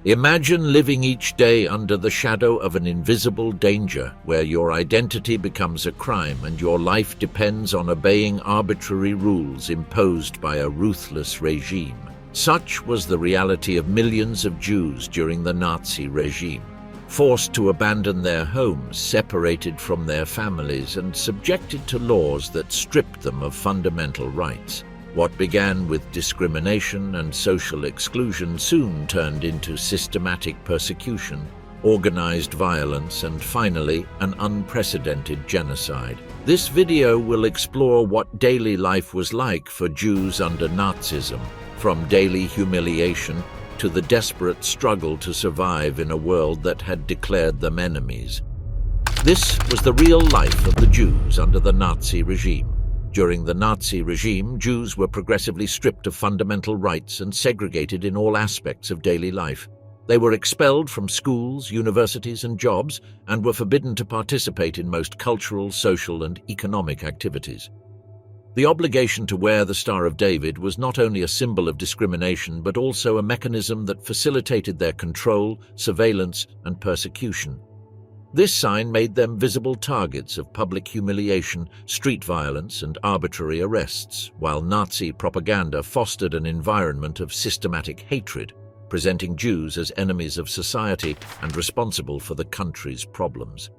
Imagine living each day under the shadow of an invisible danger where your identity becomes a crime and your life depends on obeying arbitrary rules imposed by a ruthless regime. Such was the reality of millions of Jews during the Nazi regime, forced to abandon their homes, separated from their families, and subjected to laws that stripped them of fundamental rights. What began with discrimination and social exclusion soon turned into systematic persecution, organized violence, and finally, an unprecedented genocide. This video will explore what daily life was like for Jews under Nazism, from daily humiliation to the desperate struggle to survive in a world that had declared them enemies. This was the real life of the Jews under the Nazi regime. During the Nazi regime, Jews were progressively stripped of fundamental rights and segregated in all aspects of daily life. They were expelled from schools, universities, and jobs, and were forbidden to participate in most cultural, social, and economic activities. The obligation to wear the Star of David was not only a symbol of discrimination, but also a mechanism that facilitated their control, surveillance, and persecution. This sign made them visible targets of public humiliation, street violence, and arbitrary arrests, while Nazi propaganda fostered an environment of systematic hatred, presenting Jews as enemies of society and responsible for the country's problems.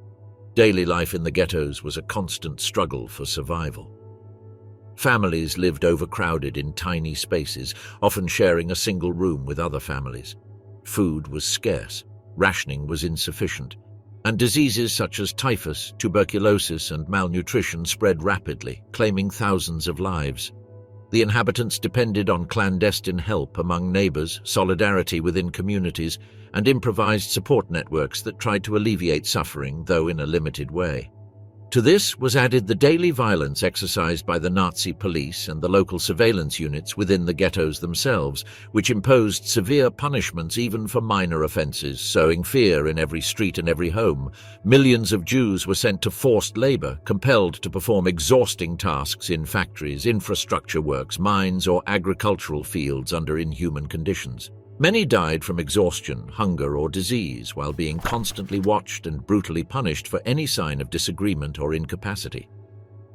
Daily life in the ghettos was a constant struggle for survival. Families lived overcrowded in tiny spaces, often sharing a single room with other families. Food was scarce, rationing was insufficient, and diseases such as typhus, tuberculosis, and malnutrition spread rapidly, claiming thousands of lives. The inhabitants depended on clandestine help among neighbors, solidarity within communities, and improvised support networks that tried to alleviate suffering, though in a limited way. To this was added the daily violence exercised by the Nazi police and the local surveillance units within the ghettos themselves, which imposed severe punishments even for minor offenses, sowing fear in every street and every home. Millions of Jews were sent to forced labor, compelled to perform exhausting tasks in factories, infrastructure works, mines, or agricultural fields under inhuman conditions. Many died from exhaustion, hunger, or disease, while being constantly watched and brutally punished for any sign of disagreement or incapacity.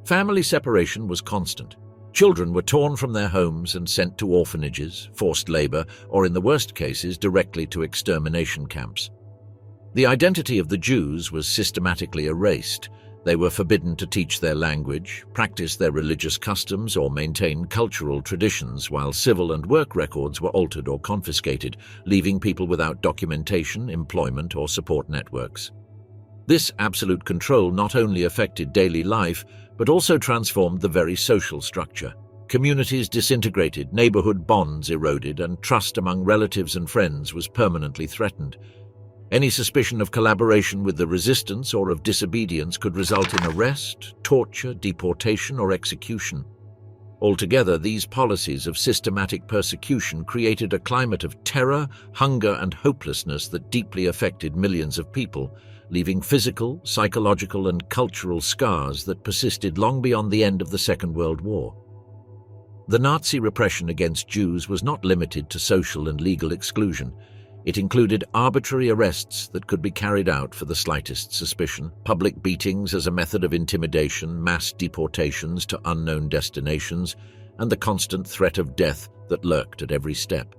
Family separation was constant. Children were torn from their homes and sent to orphanages, forced labor, or in the worst cases, directly to extermination camps. The identity of the Jews was systematically erased. They were forbidden to teach their language, practice their religious customs, or maintain cultural traditions, while civil and work records were altered or confiscated, leaving people without documentation, employment, or support networks. This absolute control not only affected daily life, but also transformed the very social structure. Communities disintegrated, neighborhood bonds eroded, and trust among relatives and friends was permanently threatened. Any suspicion of collaboration with the resistance or of disobedience could result in arrest, torture, deportation, or execution. Altogether, these policies of systematic persecution created a climate of terror, hunger, and hopelessness that deeply affected millions of people, leaving physical, psychological, and cultural scars that persisted long beyond the end of the Second World War. The Nazi repression against Jews was not limited to social and legal exclusion. It included arbitrary arrests that could be carried out for the slightest suspicion, public beatings as a method of intimidation, mass deportations to unknown destinations, and the constant threat of death that lurked at every step.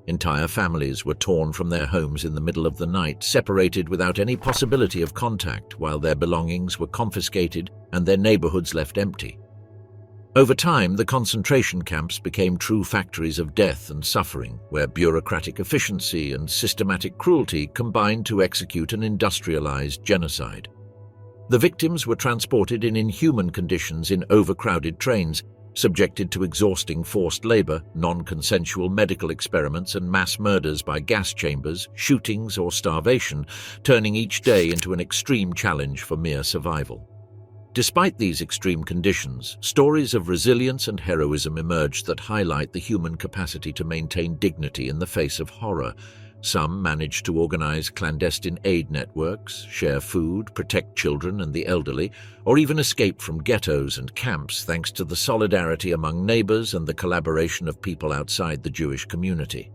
Entire families were torn from their homes in the middle of the night, separated without any possibility of contact, while their belongings were confiscated and their neighborhoods left empty. Over time, the concentration camps became true factories of death and suffering, where bureaucratic efficiency and systematic cruelty combined to execute an industrialized genocide. The victims were transported in inhuman conditions in overcrowded trains, subjected to exhausting forced labor, non-consensual medical experiments, and mass murders by gas chambers, shootings, or starvation, turning each day into an extreme challenge for mere survival. Despite these extreme conditions, stories of resilience and heroism emerged that highlight the human capacity to maintain dignity in the face of horror. Some managed to organize clandestine aid networks, share food, protect children and the elderly, or even escape from ghettos and camps thanks to the solidarity among neighbors and the collaboration of people outside the Jewish community.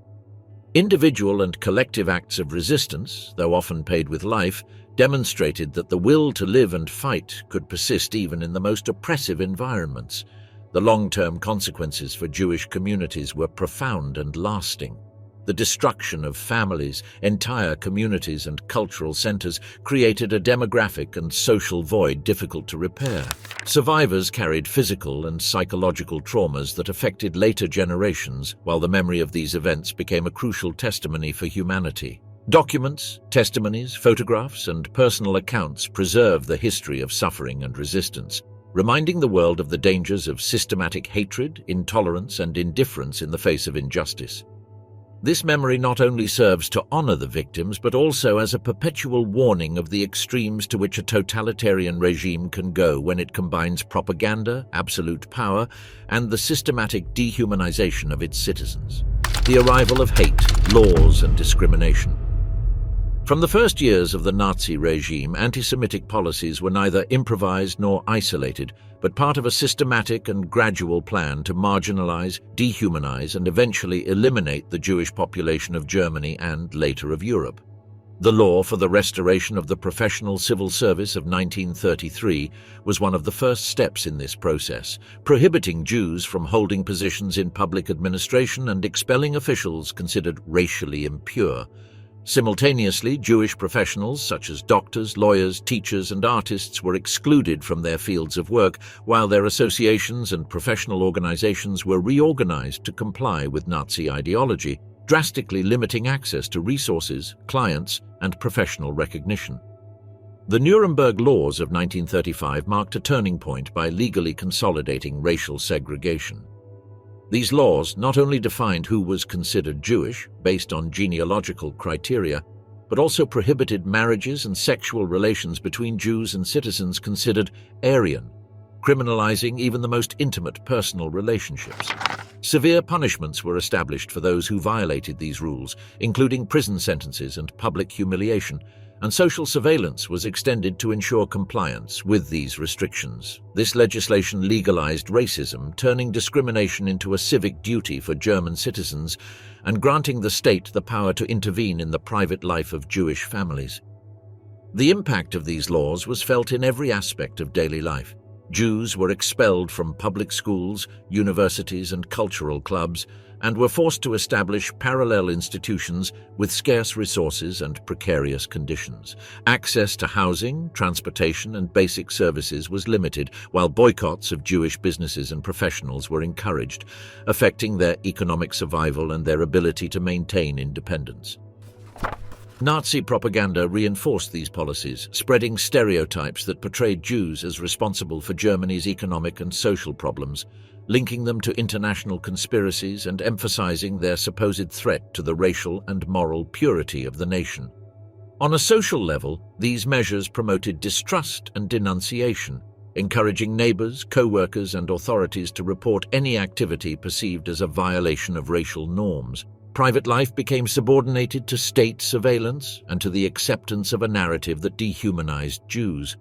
Individual and collective acts of resistance, though often paid with life, demonstrated that the will to live and fight could persist even in the most oppressive environments. The long-term consequences for Jewish communities were profound and lasting. The destruction of families, entire communities, and cultural centers created a demographic and social void difficult to repair. Survivors carried physical and psychological traumas that affected later generations, while the memory of these events became a crucial testimony for humanity. Documents, testimonies, photographs, and personal accounts preserve the history of suffering and resistance, reminding the world of the dangers of systematic hatred, intolerance, and indifference in the face of injustice. This memory not only serves to honor the victims, but also as a perpetual warning of the extremes to which a totalitarian regime can go when it combines propaganda, absolute power, and the systematic dehumanization of its citizens. The arrival of hate, laws, and discrimination. From the first years of the Nazi regime, anti-Semitic policies were neither improvised nor isolated, but part of a systematic and gradual plan to marginalize, dehumanize, and eventually eliminate the Jewish population of Germany and, later, of Europe. The law for the restoration of the professional civil service of 1933 was one of the first steps in this process, prohibiting Jews from holding positions in public administration and expelling officials considered racially impure. Simultaneously, Jewish professionals such as doctors, lawyers, teachers, and artists were excluded from their fields of work, while their associations and professional organizations were reorganized to comply with Nazi ideology, drastically limiting access to resources, clients, and professional recognition. The Nuremberg Laws of 1935 marked a turning point by legally consolidating racial segregation. These laws not only defined who was considered Jewish, based on genealogical criteria, but also prohibited marriages and sexual relations between Jews and citizens considered Aryan, criminalizing even the most intimate personal relationships. Severe punishments were established for those who violated these rules, including prison sentences and public humiliation, and social surveillance was extended to ensure compliance with these restrictions. This legislation legalized racism, turning discrimination into a civic duty for German citizens and granting the state the power to intervene in the private life of Jewish families. The impact of these laws was felt in every aspect of daily life. Jews were expelled from public schools, universities, and cultural clubs, and were forced to establish parallel institutions with scarce resources and precarious conditions. Access to housing, transportation, and basic services was limited, while boycotts of Jewish businesses and professionals were encouraged, affecting their economic survival and their ability to maintain independence. Nazi propaganda reinforced these policies, spreading stereotypes that portrayed Jews as responsible for Germany's economic and social problems, linking them to international conspiracies and emphasizing their supposed threat to the racial and moral purity of the nation. On a social level, these measures promoted distrust and denunciation, encouraging neighbors, co-workers, and authorities to report any activity perceived as a violation of racial norms. Private life became subordinated to state surveillance and to the acceptance of a narrative that dehumanized Jews,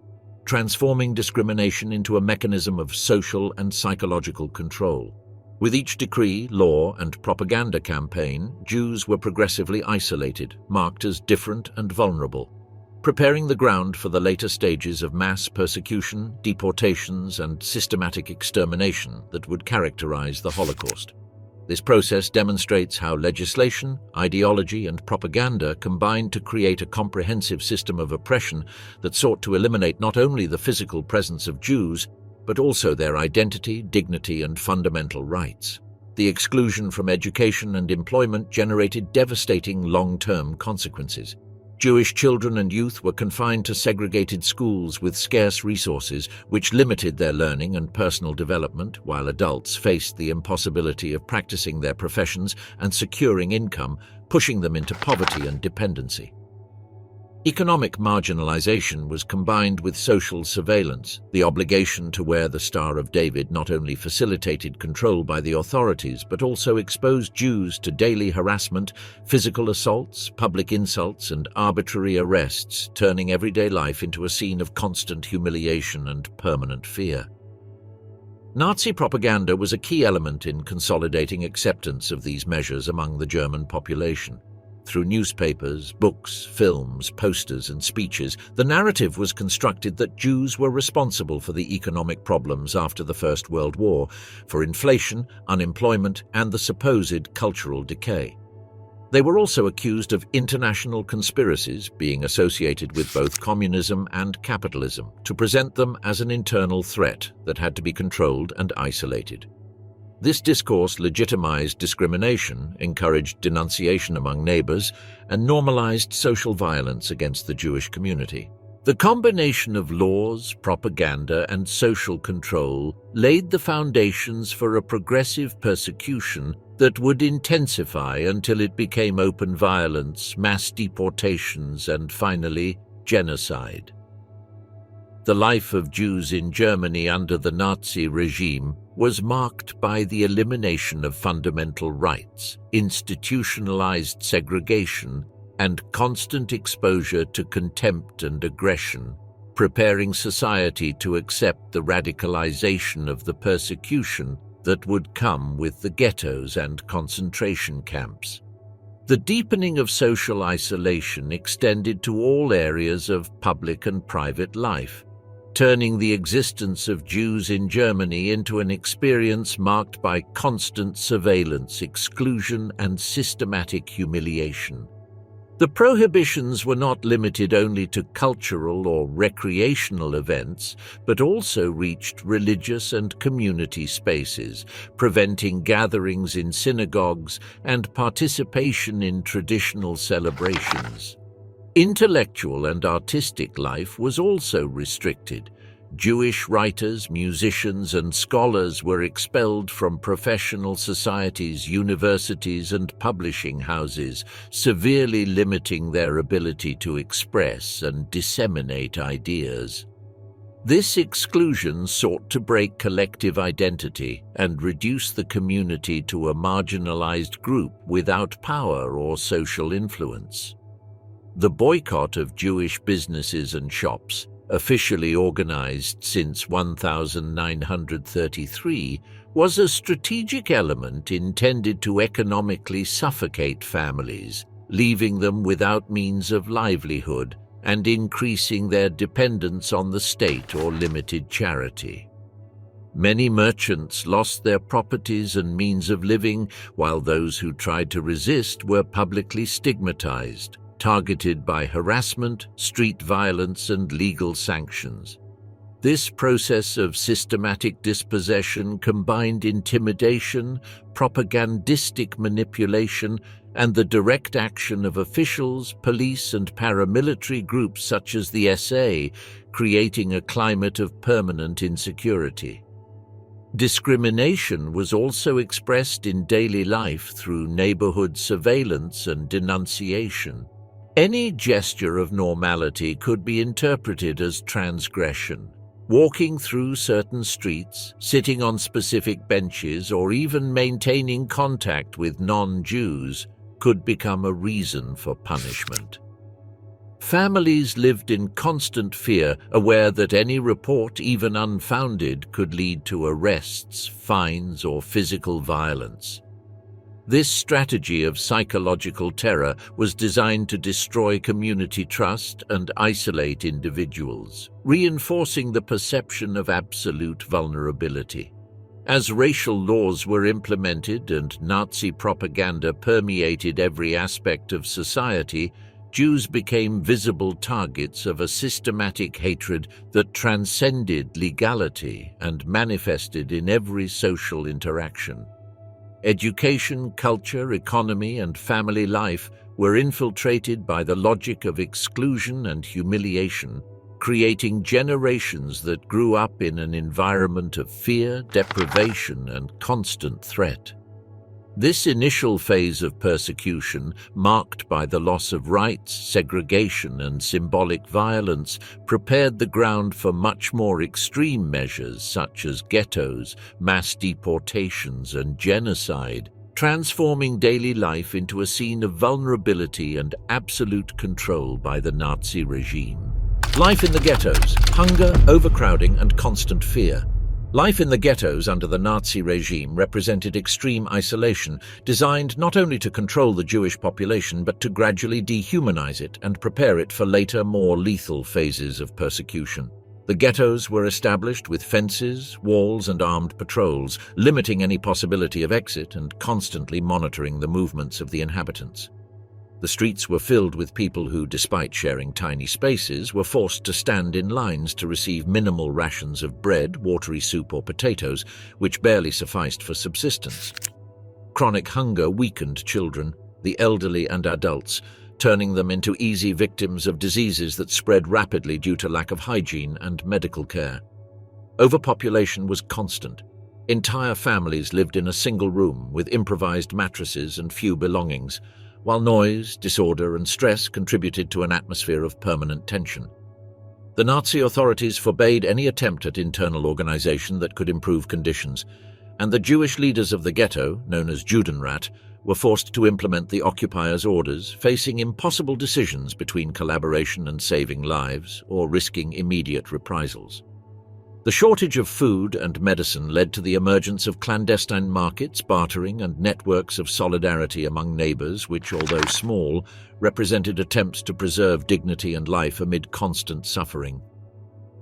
transforming discrimination into a mechanism of social and psychological control. With each decree, law, and propaganda campaign, Jews were progressively isolated, marked as different and vulnerable, preparing the ground for the later stages of mass persecution, deportations, and systematic extermination that would characterize the Holocaust. This process demonstrates how legislation, ideology, and propaganda combined to create a comprehensive system of oppression that sought to eliminate not only the physical presence of Jews, but also their identity, dignity, and fundamental rights. The exclusion from education and employment generated devastating long-term consequences. Jewish children and youth were confined to segregated schools with scarce resources, which limited their learning and personal development, while adults faced the impossibility of practicing their professions and securing income, pushing them into poverty and dependency. Economic marginalization was combined with social surveillance. The obligation to wear the Star of David not only facilitated control by the authorities, but also exposed Jews to daily harassment, physical assaults, public insults, and arbitrary arrests, turning everyday life into a scene of constant humiliation and permanent fear. Nazi propaganda was a key element in consolidating acceptance of these measures among the German population. Through newspapers, books, films, posters, and speeches, the narrative was constructed that Jews were responsible for the economic problems after the First World War, for inflation, unemployment, and the supposed cultural decay. They were also accused of international conspiracies, being associated with both communism and capitalism, to present them as an internal threat that had to be controlled and isolated. This discourse legitimized discrimination, encouraged denunciation among neighbors, and normalized social violence against the Jewish community. The combination of laws, propaganda, and social control laid the foundations for a progressive persecution that would intensify until it became open violence, mass deportations, and finally, genocide. The life of Jews in Germany under the Nazi regime was marked by the elimination of fundamental rights, institutionalized segregation, and constant exposure to contempt and aggression, preparing society to accept the radicalization of the persecution that would come with the ghettos and concentration camps. The deepening of social isolation extended to all areas of public and private life, turning the existence of Jews in Germany into an experience marked by constant surveillance, exclusion, and systematic humiliation. The prohibitions were not limited only to cultural or recreational events, but also reached religious and community spaces, preventing gatherings in synagogues and participation in traditional celebrations. Intellectual and artistic life was also restricted. Jewish writers, musicians, and scholars were expelled from professional societies, universities, and publishing houses, severely limiting their ability to express and disseminate ideas. This exclusion sought to break collective identity and reduce the community to a marginalized group without power or social influence. The boycott of Jewish businesses and shops, officially organized since 1933, was a strategic element intended to economically suffocate families, leaving them without means of livelihood and increasing their dependence on the state or limited charity. Many merchants lost their properties and means of living, while those who tried to resist were publicly stigmatized, targeted by harassment, street violence, and legal sanctions. This process of systematic dispossession combined intimidation, propagandistic manipulation, and the direct action of officials, police, and paramilitary groups such as the SA, creating a climate of permanent insecurity. Discrimination was also expressed in daily life through neighborhood surveillance and denunciation. Any gesture of normality could be interpreted as transgression. Walking through certain streets, sitting on specific benches, or even maintaining contact with non-Jews could become a reason for punishment. Families lived in constant fear, aware that any report, even unfounded, could lead to arrests, fines, or physical violence. This strategy of psychological terror was designed to destroy community trust and isolate individuals, reinforcing the perception of absolute vulnerability. As racial laws were implemented and Nazi propaganda permeated every aspect of society, Jews became visible targets of a systematic hatred that transcended legality and manifested in every social interaction. Education, culture, economy, and family life were infiltrated by the logic of exclusion and humiliation, creating generations that grew up in an environment of fear, deprivation, and constant threat. This initial phase of persecution, marked by the loss of rights, segregation, and symbolic violence, prepared the ground for much more extreme measures such as ghettos, mass deportations, and genocide, transforming daily life into a scene of vulnerability and absolute control by the Nazi regime. Life in the ghettos: hunger, overcrowding, and constant fear. Life in the ghettos under the Nazi regime represented extreme isolation, designed not only to control the Jewish population but to gradually dehumanize it and prepare it for later, more lethal phases of persecution. The ghettos were established with fences, walls, and armed patrols, limiting any possibility of exit and constantly monitoring the movements of the inhabitants. The streets were filled with people who, despite sharing tiny spaces, were forced to stand in lines to receive minimal rations of bread, watery soup, or potatoes, which barely sufficed for subsistence. Chronic hunger weakened children, the elderly, and adults, turning them into easy victims of diseases that spread rapidly due to lack of hygiene and medical care. Overpopulation was constant. Entire families lived in a single room with improvised mattresses and few belongings, while noise, disorder, and stress contributed to an atmosphere of permanent tension. The Nazi authorities forbade any attempt at internal organization that could improve conditions, and the Jewish leaders of the ghetto, known as Judenrat, were forced to implement the occupiers' orders, facing impossible decisions between collaboration and saving lives, or risking immediate reprisals. The shortage of food and medicine led to the emergence of clandestine markets, bartering, and networks of solidarity among neighbors which, although small, represented attempts to preserve dignity and life amid constant suffering.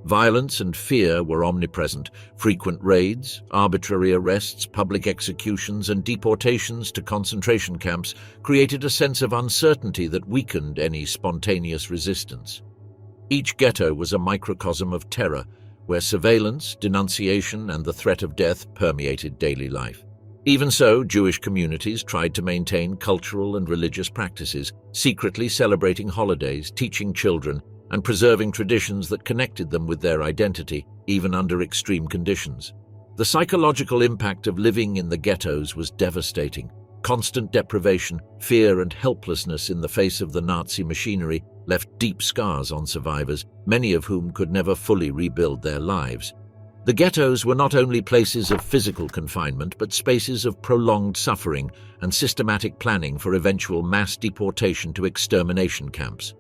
Violence and fear were omnipresent. Frequent raids, arbitrary arrests, public executions, and deportations to concentration camps created a sense of uncertainty that weakened any spontaneous resistance. Each ghetto was a microcosm of terror, where surveillance, denunciation, and the threat of death permeated daily life. Even so, Jewish communities tried to maintain cultural and religious practices, secretly celebrating holidays, teaching children, and preserving traditions that connected them with their identity, even under extreme conditions. The psychological impact of living in the ghettos was devastating. Constant deprivation, fear, and helplessness in the face of the Nazi machinery left deep scars on survivors, many of whom could never fully rebuild their lives. The ghettos were not only places of physical confinement, but spaces of prolonged suffering and systematic planning for eventual mass deportation to extermination camps.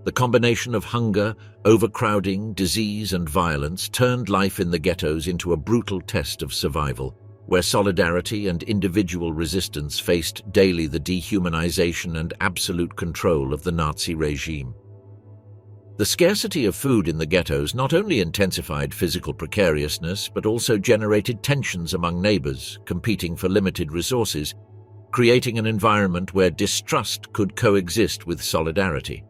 The combination of hunger, overcrowding, disease, and violence turned life in the ghettos into a brutal test of survival, where solidarity and individual resistance faced daily the dehumanization and absolute control of the Nazi regime. The scarcity of food in the ghettos not only intensified physical precariousness, but also generated tensions among neighbors competing for limited resources, creating an environment where distrust could coexist with solidarity.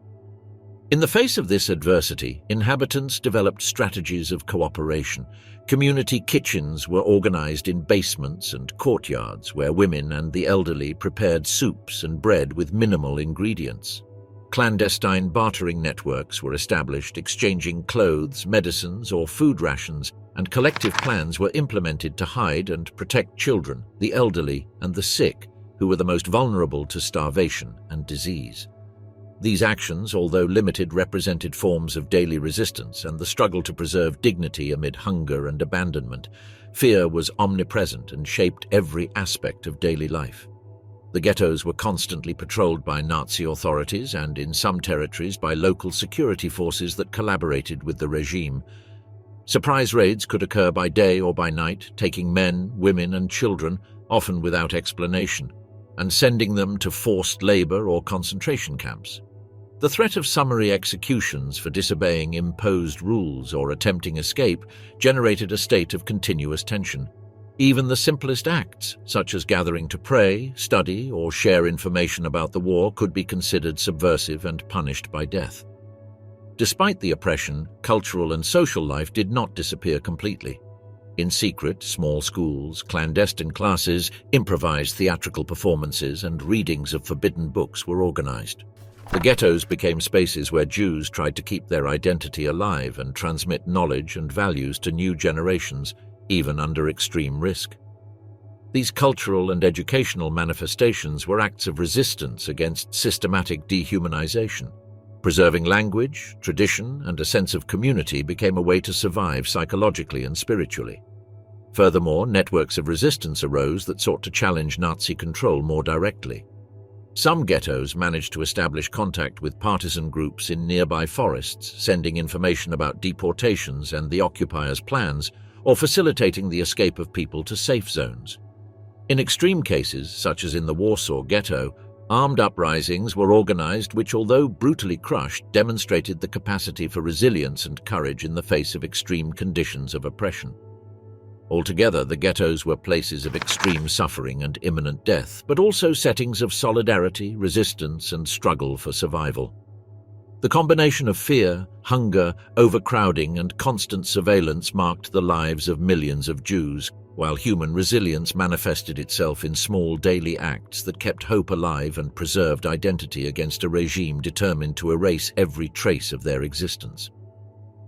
In the face of this adversity, inhabitants developed strategies of cooperation. Community kitchens were organized in basements and courtyards where women and the elderly prepared soups and bread with minimal ingredients. Clandestine bartering networks were established, exchanging clothes, medicines, or food rations, and collective plans were implemented to hide and protect children, the elderly, and the sick, who were the most vulnerable to starvation and disease. These actions, although limited, represented forms of daily resistance and the struggle to preserve dignity amid hunger and abandonment. Fear was omnipresent and shaped every aspect of daily life. The ghettos were constantly patrolled by Nazi authorities and, in some territories, by local security forces that collaborated with the regime. Surprise raids could occur by day or by night, taking men, women, and children, often without explanation, and sending them to forced labor or concentration camps. The threat of summary executions for disobeying imposed rules or attempting escape generated a state of continuous tension. Even the simplest acts, such as gathering to pray, study, or share information about the war, could be considered subversive and punished by death. Despite the oppression, cultural and social life did not disappear completely. In secret, small schools, clandestine classes, improvised theatrical performances, and readings of forbidden books were organized. The ghettos became spaces where Jews tried to keep their identity alive and transmit knowledge and values to new generations, even under extreme risk. These cultural and educational manifestations were acts of resistance against systematic dehumanization. Preserving language, tradition, and a sense of community became a way to survive psychologically and spiritually. Furthermore, networks of resistance arose that sought to challenge Nazi control more directly. Some ghettos managed to establish contact with partisan groups in nearby forests, sending information about deportations and the occupiers' plans, or facilitating the escape of people to safe zones. In extreme cases, such as in the Warsaw Ghetto, armed uprisings were organized which, although brutally crushed, demonstrated the capacity for resilience and courage in the face of extreme conditions of oppression. Altogether, the ghettos were places of extreme suffering and imminent death, but also settings of solidarity, resistance, and struggle for survival. The combination of fear, hunger, overcrowding, and constant surveillance marked the lives of millions of Jews, while human resilience manifested itself in small daily acts that kept hope alive and preserved identity against a regime determined to erase every trace of their existence.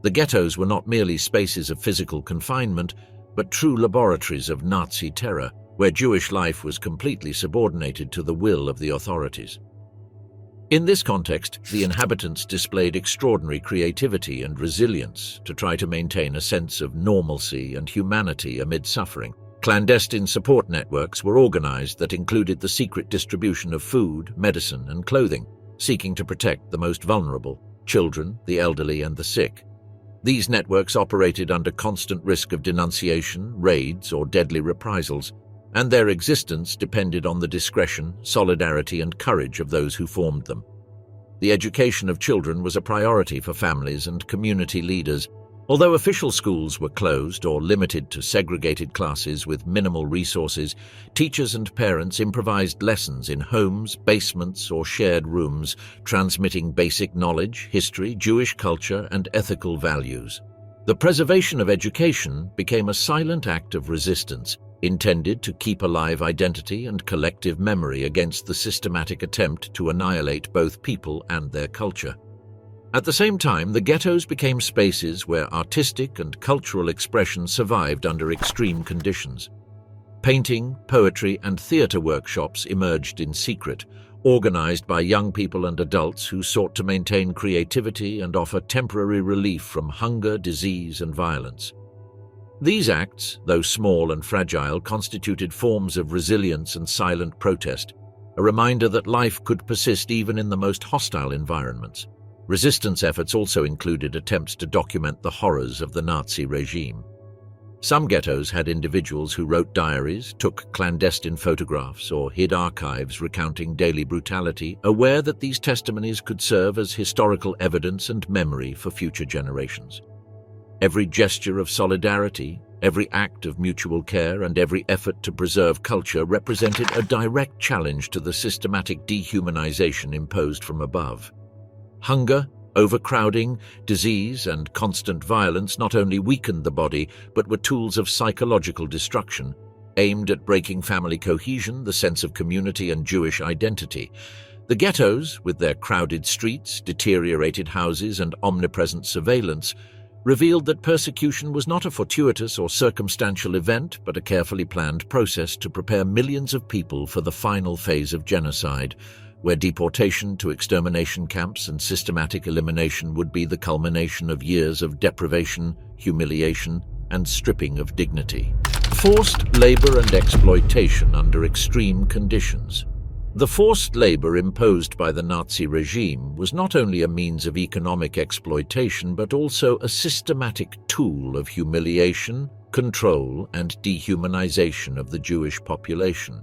The ghettos were not merely spaces of physical confinement, but true laboratories of Nazi terror, where Jewish life was completely subordinated to the will of the authorities. In this context, the inhabitants displayed extraordinary creativity and resilience to try to maintain a sense of normalcy and humanity amid suffering. Clandestine support networks were organized that included the secret distribution of food, medicine, and clothing, seeking to protect the most vulnerable: children, the elderly, and the sick. These networks operated under constant risk of denunciation, raids, or deadly reprisals, and their existence depended on the discretion, solidarity, and courage of those who formed them. The education of children was a priority for families and community leaders. Although official schools were closed or limited to segregated classes with minimal resources, teachers and parents improvised lessons in homes, basements, or shared rooms, transmitting basic knowledge, history, Jewish culture, and ethical values. The preservation of education became a silent act of resistance, intended to keep alive identity and collective memory against the systematic attempt to annihilate both people and their culture. At the same time, the ghettos became spaces where artistic and cultural expression survived under extreme conditions. Painting, poetry, and theater workshops emerged in secret, organized by young people and adults who sought to maintain creativity and offer temporary relief from hunger, disease, and violence. These acts, though small and fragile, constituted forms of resilience and silent protest, a reminder that life could persist even in the most hostile environments. Resistance efforts also included attempts to document the horrors of the Nazi regime. Some ghettos had individuals who wrote diaries, took clandestine photographs, or hid archives recounting daily brutality, aware that these testimonies could serve as historical evidence and memory for future generations. Every gesture of solidarity, every act of mutual care, and every effort to preserve culture represented a direct challenge to the systematic dehumanization imposed from above. Hunger, overcrowding, disease, and constant violence not only weakened the body, but were tools of psychological destruction, aimed at breaking family cohesion, the sense of community, and Jewish identity. The ghettos, with their crowded streets, deteriorated houses, and omnipresent surveillance, revealed that persecution was not a fortuitous or circumstantial event, but a carefully planned process to prepare millions of people for the final phase of genocide, where deportation to extermination camps and systematic elimination would be the culmination of years of deprivation, humiliation, and stripping of dignity. Forced labor and exploitation under extreme conditions. The forced labor imposed by the Nazi regime was not only a means of economic exploitation, but also a systematic tool of humiliation, control, and dehumanization of the Jewish population.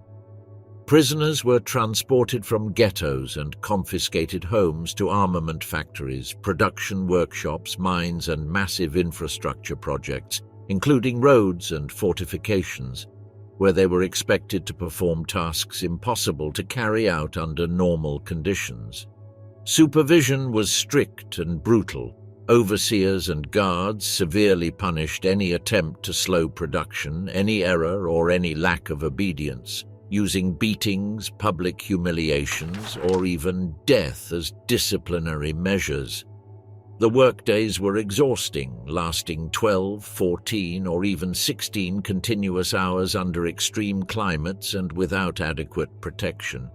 Prisoners were transported from ghettos and confiscated homes to armament factories, production workshops, mines, and massive infrastructure projects, including roads and fortifications, where they were expected to perform tasks impossible to carry out under normal conditions. Supervision was strict and brutal. Overseers and guards severely punished any attempt to slow production, any error, or any lack of obedience, using beatings, public humiliations, or even death as disciplinary measures. The workdays were exhausting, lasting 12, 14, or even 16 continuous hours under extreme climates and without adequate protection.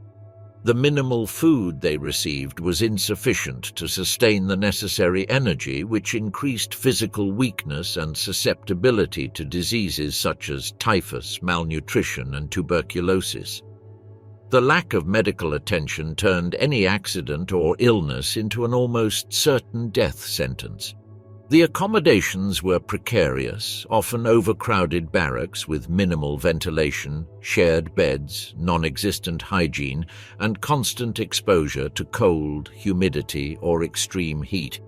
The minimal food they received was insufficient to sustain the necessary energy, which increased physical weakness and susceptibility to diseases such as typhus, malnutrition, and tuberculosis. The lack of medical attention turned any accident or illness into an almost certain death sentence. The accommodations were precarious, often overcrowded barracks with minimal ventilation, shared beds, non-existent hygiene, and constant exposure to cold, humidity, or extreme heat,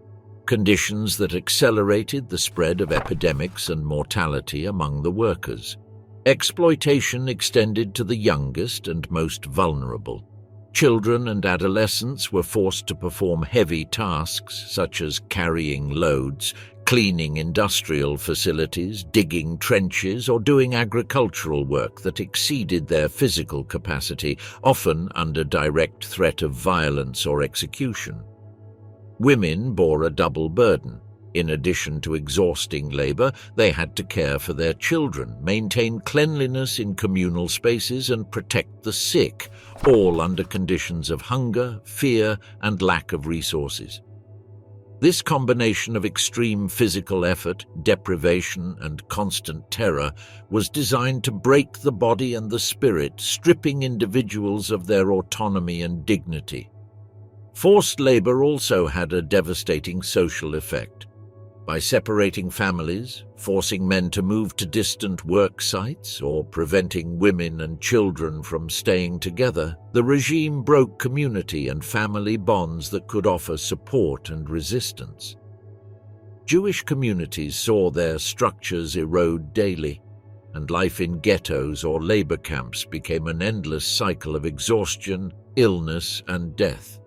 conditions that accelerated the spread of epidemics and mortality among the workers. Exploitation extended to the youngest and most vulnerable. Children and adolescents were forced to perform heavy tasks such as carrying loads, cleaning industrial facilities, digging trenches, or doing agricultural work that exceeded their physical capacity, often under direct threat of violence or execution. Women bore a double burden. In addition to exhausting labor, they had to care for their children, maintain cleanliness in communal spaces, and protect the sick, all under conditions of hunger, fear, and lack of resources. This combination of extreme physical effort, deprivation, and constant terror was designed to break the body and the spirit, stripping individuals of their autonomy and dignity. Forced labor also had a devastating social effect. By separating families, forcing men to move to distant work sites, or preventing women and children from staying together, the regime broke community and family bonds that could offer support and resistance. Jewish communities saw their structures erode daily, and life in ghettos or labor camps became an endless cycle of exhaustion, illness, and death.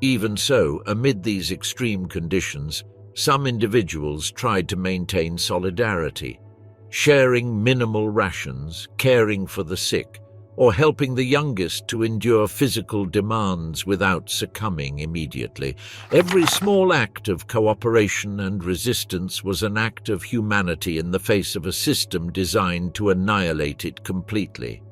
Even so, amid these extreme conditions, some individuals tried to maintain solidarity, sharing minimal rations, caring for the sick, or helping the youngest to endure physical demands without succumbing immediately. Every small act of cooperation and resistance was an act of humanity in the face of a system designed to annihilate it completely.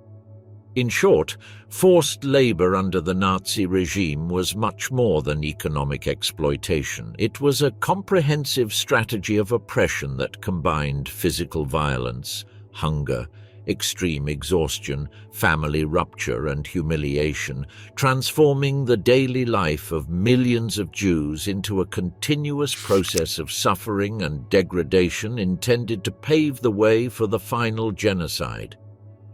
In short, forced labor under the Nazi regime was much more than economic exploitation. It was a comprehensive strategy of oppression that combined physical violence, hunger, extreme exhaustion, family rupture, and humiliation, transforming the daily life of millions of Jews into a continuous process of suffering and degradation intended to pave the way for the final genocide.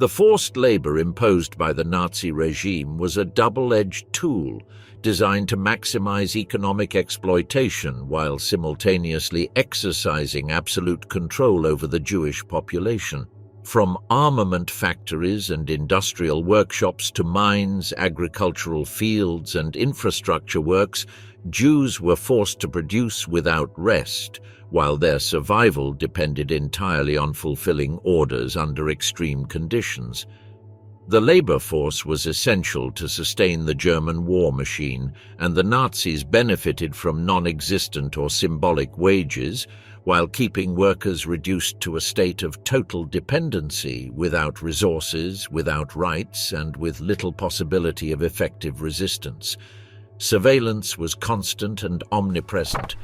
The forced labor imposed by the Nazi regime was a double-edged tool designed to maximize economic exploitation while simultaneously exercising absolute control over the Jewish population. From armament factories and industrial workshops to mines, agricultural fields, and infrastructure works, Jews were forced to produce without rest, while their survival depended entirely on fulfilling orders under extreme conditions. The labor force was essential to sustain the German war machine, and the Nazis benefited from non-existent or symbolic wages, while keeping workers reduced to a state of total dependency, without resources, without rights, and with little possibility of effective resistance. Surveillance was constant and omnipresent.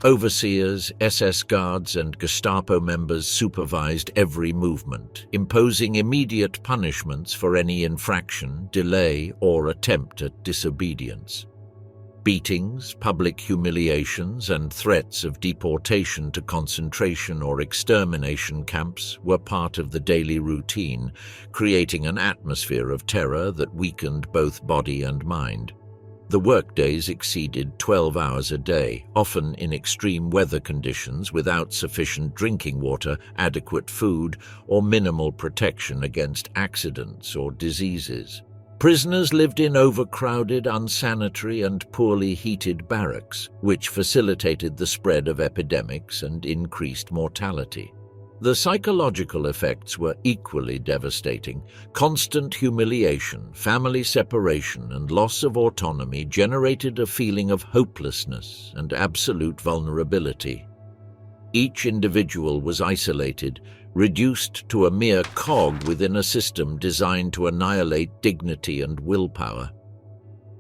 Overseers, SS guards, and Gestapo members supervised every movement, imposing immediate punishments for any infraction, delay, or attempt at disobedience. Beatings, public humiliations, and threats of deportation to concentration or extermination camps were part of the daily routine, creating an atmosphere of terror that weakened both body and mind. The workdays exceeded 12 hours a day, often in extreme weather conditions without sufficient drinking water, adequate food, or minimal protection against accidents or diseases. Prisoners lived in overcrowded, unsanitary, and poorly heated barracks, which facilitated the spread of epidemics and increased mortality. The psychological effects were equally devastating. Constant humiliation, family separation, and loss of autonomy generated a feeling of hopelessness and absolute vulnerability. Each individual was isolated, reduced to a mere cog within a system designed to annihilate dignity and willpower.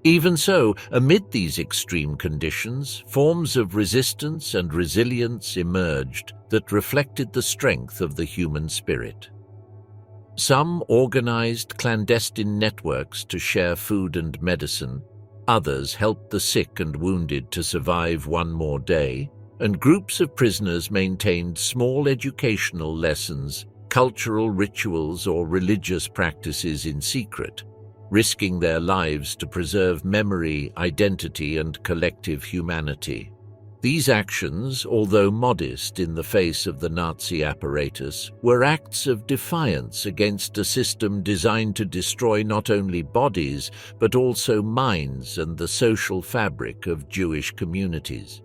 Even so, amid these extreme conditions, forms of resistance and resilience emerged that reflected the strength of the human spirit. Some organized clandestine networks to share food and medicine, others helped the sick and wounded to survive one more day, and groups of prisoners maintained small educational lessons, cultural rituals, or religious practices in secret, risking their lives to preserve memory, identity, and collective humanity. These actions, although modest in the face of the Nazi apparatus, were acts of defiance against a system designed to destroy not only bodies, but also minds and the social fabric of Jewish communities.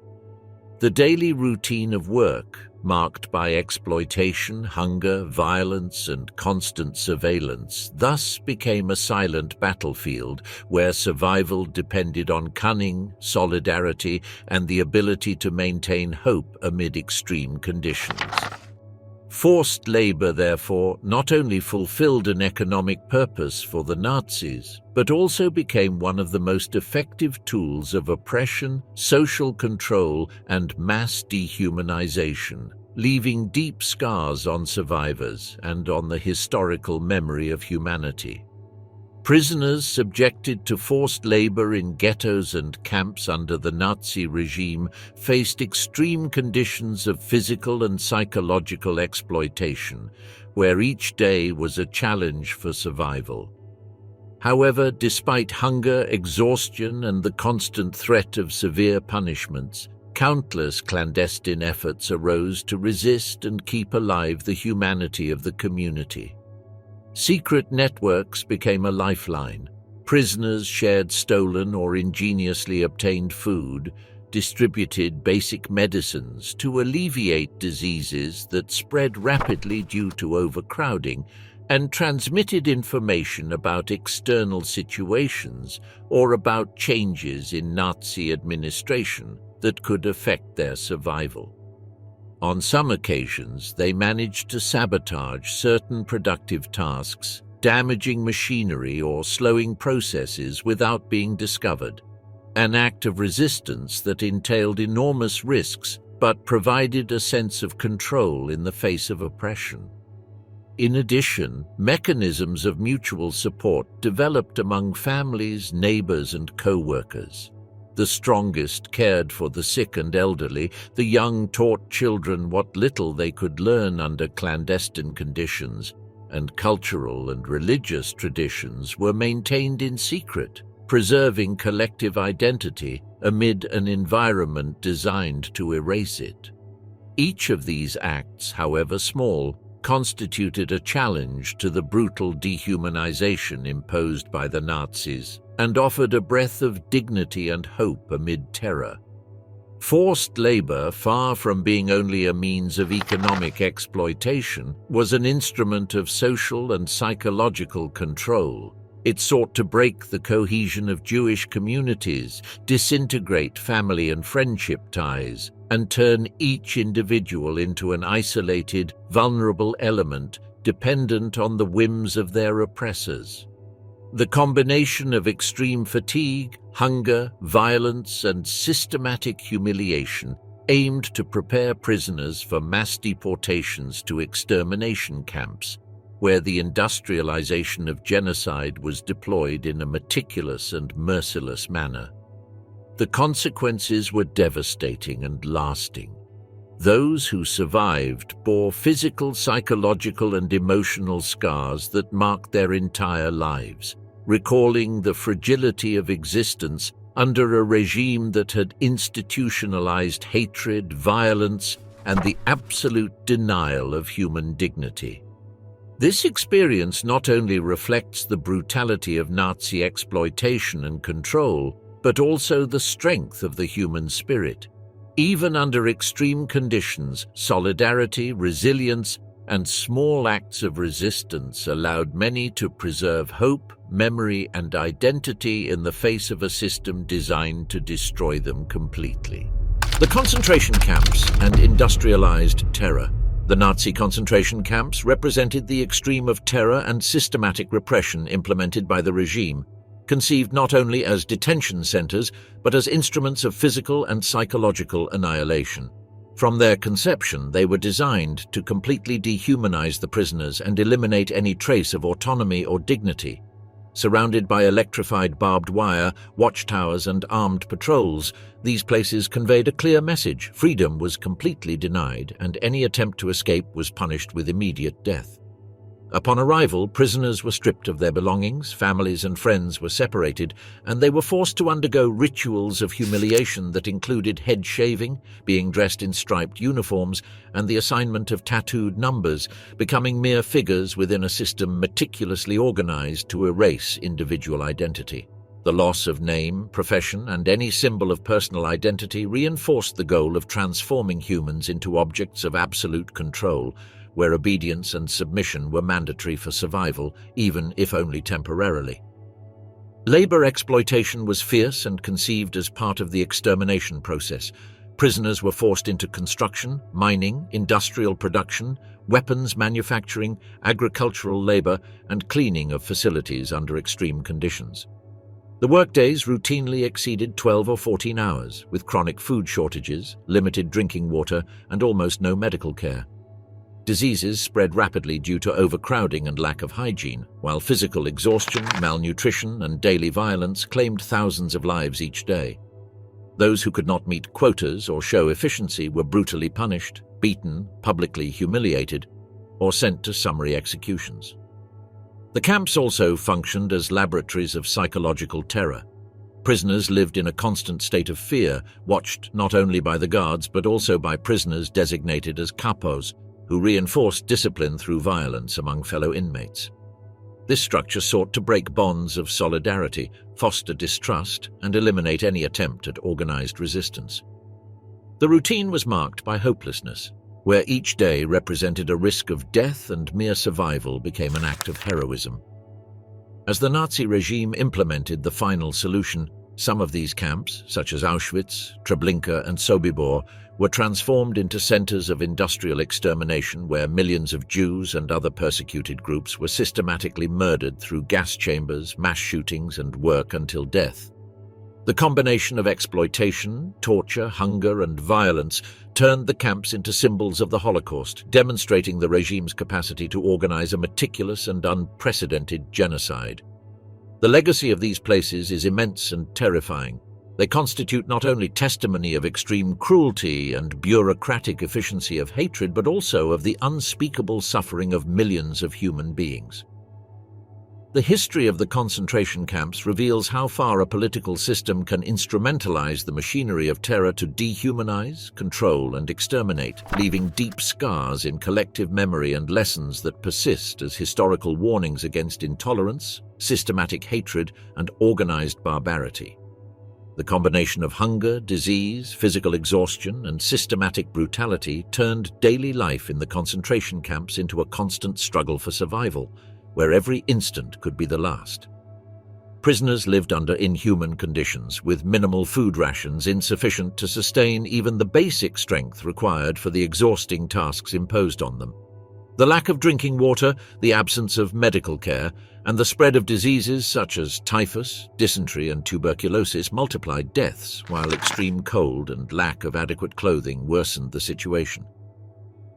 The daily routine of work, marked by exploitation, hunger, violence, and constant surveillance, thus became a silent battlefield where survival depended on cunning, solidarity, and the ability to maintain hope amid extreme conditions. Forced labor, therefore, not only fulfilled an economic purpose for the Nazis, but also became one of the most effective tools of oppression, social control, and mass dehumanization, leaving deep scars on survivors and on the historical memory of humanity. Prisoners subjected to forced labor in ghettos and camps under the Nazi regime faced extreme conditions of physical and psychological exploitation, where each day was a challenge for survival. However, despite hunger, exhaustion, and the constant threat of severe punishments, countless clandestine efforts arose to resist and keep alive the humanity of the community. Secret networks became a lifeline. Prisoners shared stolen or ingeniously obtained food, distributed basic medicines to alleviate diseases that spread rapidly due to overcrowding, and transmitted information about external situations or about changes in Nazi administration that could affect their survival. On some occasions, they managed to sabotage certain productive tasks, damaging machinery or slowing processes without being discovered, an act of resistance that entailed enormous risks but provided a sense of control in the face of oppression. In addition, mechanisms of mutual support developed among families, neighbors, and co-workers. The strongest cared for the sick and elderly, the young taught children what little they could learn under clandestine conditions, and cultural and religious traditions were maintained in secret, preserving collective identity amid an environment designed to erase it. Each of these acts, however small, constituted a challenge to the brutal dehumanization imposed by the Nazis and offered a breath of dignity and hope amid terror. Forced labor, far from being only a means of economic exploitation, was an instrument of social and psychological control. It sought to break the cohesion of Jewish communities, disintegrate family and friendship ties, and turn each individual into an isolated, vulnerable element dependent on the whims of their oppressors. The combination of extreme fatigue, hunger, violence, and systematic humiliation aimed to prepare prisoners for mass deportations to extermination camps, where the industrialization of genocide was deployed in a meticulous and merciless manner. The consequences were devastating and lasting. Those who survived bore physical, psychological, and emotional scars that marked their entire lives, recalling the fragility of existence under a regime that had institutionalized hatred, violence, and the absolute denial of human dignity. This experience not only reflects the brutality of Nazi exploitation and control, but also the strength of the human spirit. Even under extreme conditions, solidarity, resilience, and small acts of resistance allowed many to preserve hope, memory, and identity in the face of a system designed to destroy them completely. The concentration camps and industrialized terror. The Nazi concentration camps represented the extreme of terror and systematic repression implemented by the regime, conceived not only as detention centers, but as instruments of physical and psychological annihilation. From their conception, they were designed to completely dehumanize the prisoners and eliminate any trace of autonomy or dignity. Surrounded by electrified barbed wire, watchtowers, and armed patrols, these places conveyed a clear message: freedom was completely denied, and any attempt to escape was punished with immediate death. Upon arrival, prisoners were stripped of their belongings, families and friends were separated, and they were forced to undergo rituals of humiliation that included head shaving, being dressed in striped uniforms, and the assignment of tattooed numbers, becoming mere figures within a system meticulously organized to erase individual identity. The loss of name, profession, and any symbol of personal identity reinforced the goal of transforming humans into objects of absolute control, where obedience and submission were mandatory for survival, even if only temporarily. Labor exploitation was fierce and conceived as part of the extermination process. Prisoners were forced into construction, mining, industrial production, weapons manufacturing, agricultural labor, and cleaning of facilities under extreme conditions. The workdays routinely exceeded 12 or 14 hours, with chronic food shortages, limited drinking water, and almost no medical care. Diseases spread rapidly due to overcrowding and lack of hygiene, while physical exhaustion, malnutrition, and daily violence claimed thousands of lives each day. Those who could not meet quotas or show efficiency were brutally punished, beaten, publicly humiliated, or sent to summary executions. The camps also functioned as laboratories of psychological terror. Prisoners lived in a constant state of fear, watched not only by the guards but also by prisoners designated as capos, who reinforced discipline through violence among fellow inmates. This structure sought to break bonds of solidarity, foster distrust, and eliminate any attempt at organized resistance. The routine was marked by hopelessness, where each day represented a risk of death and mere survival became an act of heroism. As the Nazi regime implemented the final solution, some of these camps, such as Auschwitz, Treblinka, and Sobibor, were transformed into centers of industrial extermination where millions of Jews and other persecuted groups were systematically murdered through gas chambers, mass shootings, and work until death. The combination of exploitation, torture, hunger, and violence turned the camps into symbols of the Holocaust, demonstrating the regime's capacity to organize a meticulous and unprecedented genocide. The legacy of these places is immense and terrifying. They constitute not only testimony of extreme cruelty and bureaucratic efficiency of hatred, but also of the unspeakable suffering of millions of human beings. The history of the concentration camps reveals how far a political system can instrumentalize the machinery of terror to dehumanize, control, and exterminate, leaving deep scars in collective memory and lessons that persist as historical warnings against intolerance, systematic hatred, and organized barbarity. The combination of hunger, disease, physical exhaustion, and systematic brutality turned daily life in the concentration camps into a constant struggle for survival, where every instant could be the last. Prisoners lived under inhuman conditions, with minimal food rations insufficient to sustain even the basic strength required for the exhausting tasks imposed on them. The lack of drinking water, the absence of medical care, and the spread of diseases such as typhus, dysentery, and tuberculosis multiplied deaths, while extreme cold and lack of adequate clothing worsened the situation.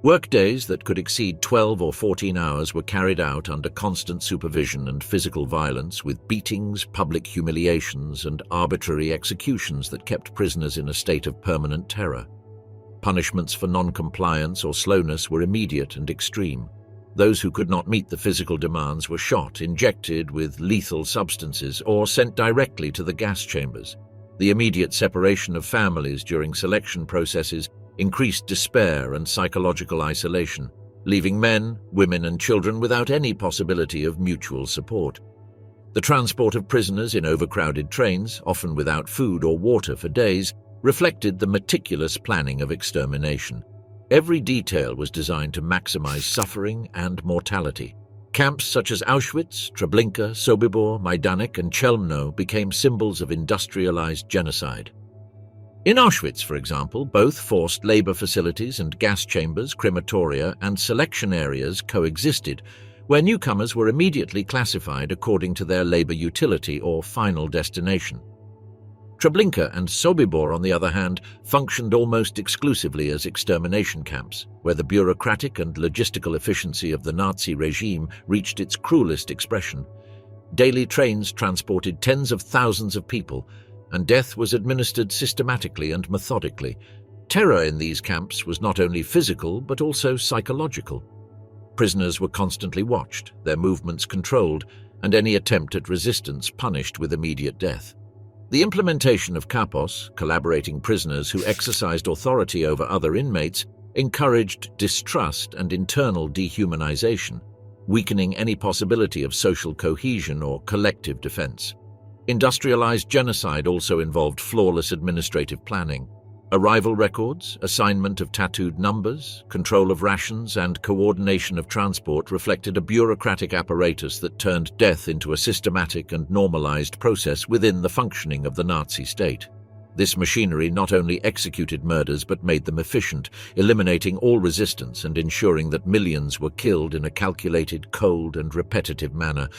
Workdays that could exceed 12 or 14 hours were carried out under constant supervision and physical violence, with beatings, public humiliations, and arbitrary executions that kept prisoners in a state of permanent terror. Punishments for non-compliance or slowness were immediate and extreme. Those who could not meet the physical demands were shot, injected with lethal substances, or sent directly to the gas chambers. The immediate separation of families during selection processes increased despair and psychological isolation, leaving men, women, and children without any possibility of mutual support. The transport of prisoners in overcrowded trains, often without food or water for days, reflected the meticulous planning of extermination. Every detail was designed to maximize suffering and mortality. Camps such as Auschwitz, Treblinka, Sobibor, Majdanek, and Chelmno became symbols of industrialized genocide. In Auschwitz, for example, both forced labor facilities and gas chambers, crematoria, and selection areas coexisted, where newcomers were immediately classified according to their labor utility or final destination. Treblinka and Sobibor, on the other hand, functioned almost exclusively as extermination camps, where the bureaucratic and logistical efficiency of the Nazi regime reached its cruelest expression. Daily trains transported tens of thousands of people, and death was administered systematically and methodically. Terror in these camps was not only physical but also psychological. Prisoners were constantly watched, their movements controlled, and any attempt at resistance punished with immediate death. The implementation of kapos, collaborating prisoners who exercised authority over other inmates, encouraged distrust and internal dehumanization, weakening any possibility of social cohesion or collective defense. Industrialized genocide also involved flawless administrative planning. Arrival records, assignment of tattooed numbers, control of rations, and coordination of transport reflected a bureaucratic apparatus that turned death into a systematic and normalized process within the functioning of the Nazi state. This machinery not only executed murders but made them efficient, eliminating all resistance and ensuring that millions were killed in a calculated, cold, and repetitive manner.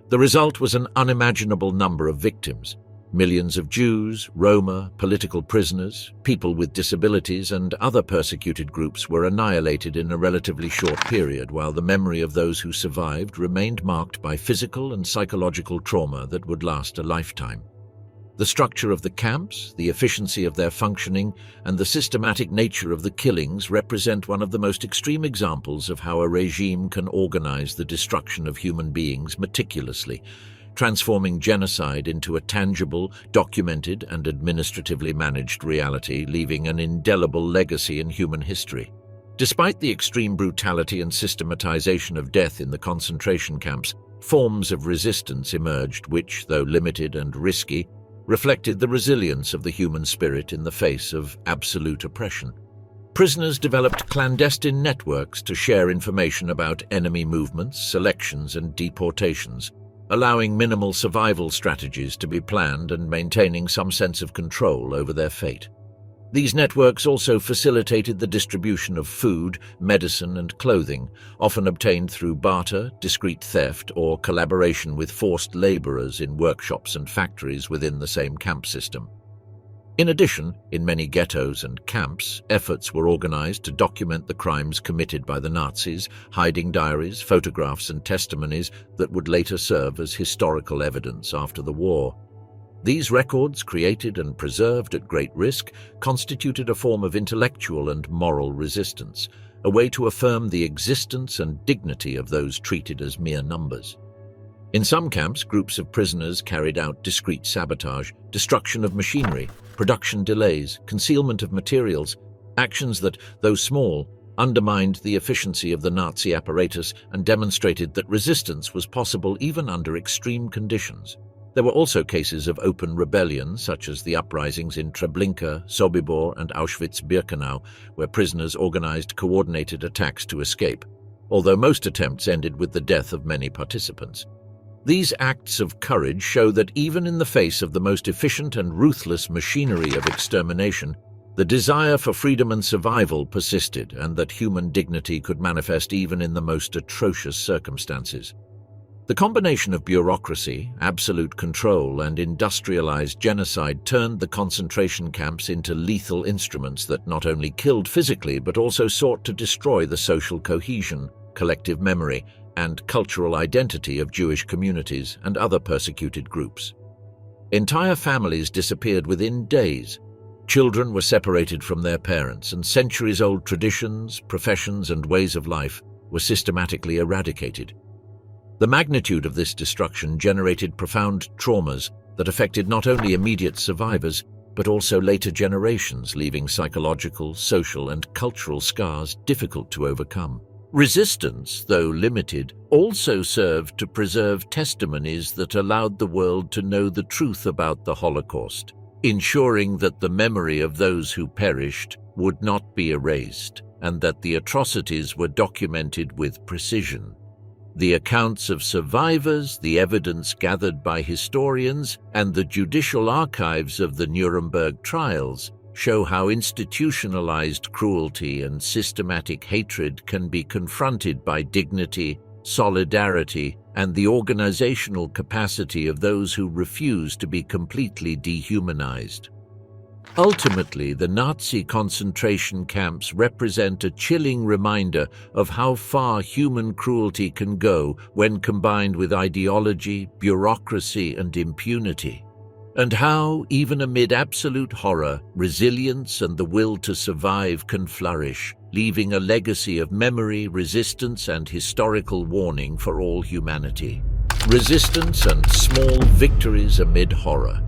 The result was an unimaginable number of victims. Millions of Jews, Roma, political prisoners, people with disabilities, and other persecuted groups were annihilated in a relatively short period, while the memory of those who survived remained marked by physical and psychological trauma that would last a lifetime. The structure of the camps, the efficiency of their functioning, and the systematic nature of the killings represent one of the most extreme examples of how a regime can organize the destruction of human beings meticulously, transforming genocide into a tangible, documented, and administratively managed reality, leaving an indelible legacy in human history. Despite the extreme brutality and systematization of death in the concentration camps, forms of resistance emerged which, though limited and risky, reflected the resilience of the human spirit in the face of absolute oppression. Prisoners developed clandestine networks to share information about enemy movements, selections, and deportations, allowing minimal survival strategies to be planned and maintaining some sense of control over their fate. These networks also facilitated the distribution of food, medicine, and clothing, often obtained through barter, discreet theft, or collaboration with forced laborers in workshops and factories within the same camp system. In addition, in many ghettos and camps, efforts were organized to document the crimes committed by the Nazis, hiding diaries, photographs, and testimonies that would later serve as historical evidence after the war. These records, created and preserved at great risk, constituted a form of intellectual and moral resistance, a way to affirm the existence and dignity of those treated as mere numbers. In some camps, groups of prisoners carried out discreet sabotage, destruction of machinery, production delays, concealment of materials, actions that, though small, undermined the efficiency of the Nazi apparatus and demonstrated that resistance was possible even under extreme conditions. There were also cases of open rebellion, such as the uprisings in Treblinka, Sobibor, and Auschwitz-Birkenau, where prisoners organized coordinated attacks to escape, although most attempts ended with the death of many participants. These acts of courage show that even in the face of the most efficient and ruthless machinery of extermination, the desire for freedom and survival persisted, and that human dignity could manifest even in the most atrocious circumstances. The combination of bureaucracy, absolute control, and industrialized genocide turned the concentration camps into lethal instruments that not only killed physically but also sought to destroy the social cohesion, collective memory, and cultural identity of Jewish communities and other persecuted groups. Entire families disappeared within days. Children were separated from their parents, and centuries-old traditions, professions, and ways of life were systematically eradicated. The magnitude of this destruction generated profound traumas that affected not only immediate survivors, but also later generations, leaving psychological, social, and cultural scars difficult to overcome. Resistance, though limited, also served to preserve testimonies that allowed the world to know the truth about the Holocaust, ensuring that the memory of those who perished would not be erased and that the atrocities were documented with precision. The accounts of survivors, the evidence gathered by historians, and the judicial archives of the Nuremberg trials show how institutionalized cruelty and systematic hatred can be confronted by dignity, solidarity, and the organizational capacity of those who refuse to be completely dehumanized. Ultimately, the Nazi concentration camps represent a chilling reminder of how far human cruelty can go when combined with ideology, bureaucracy, and impunity, and how, even amid absolute horror, resilience and the will to survive can flourish, leaving a legacy of memory, resistance, and historical warning for all humanity. Resistance and small victories amid horror.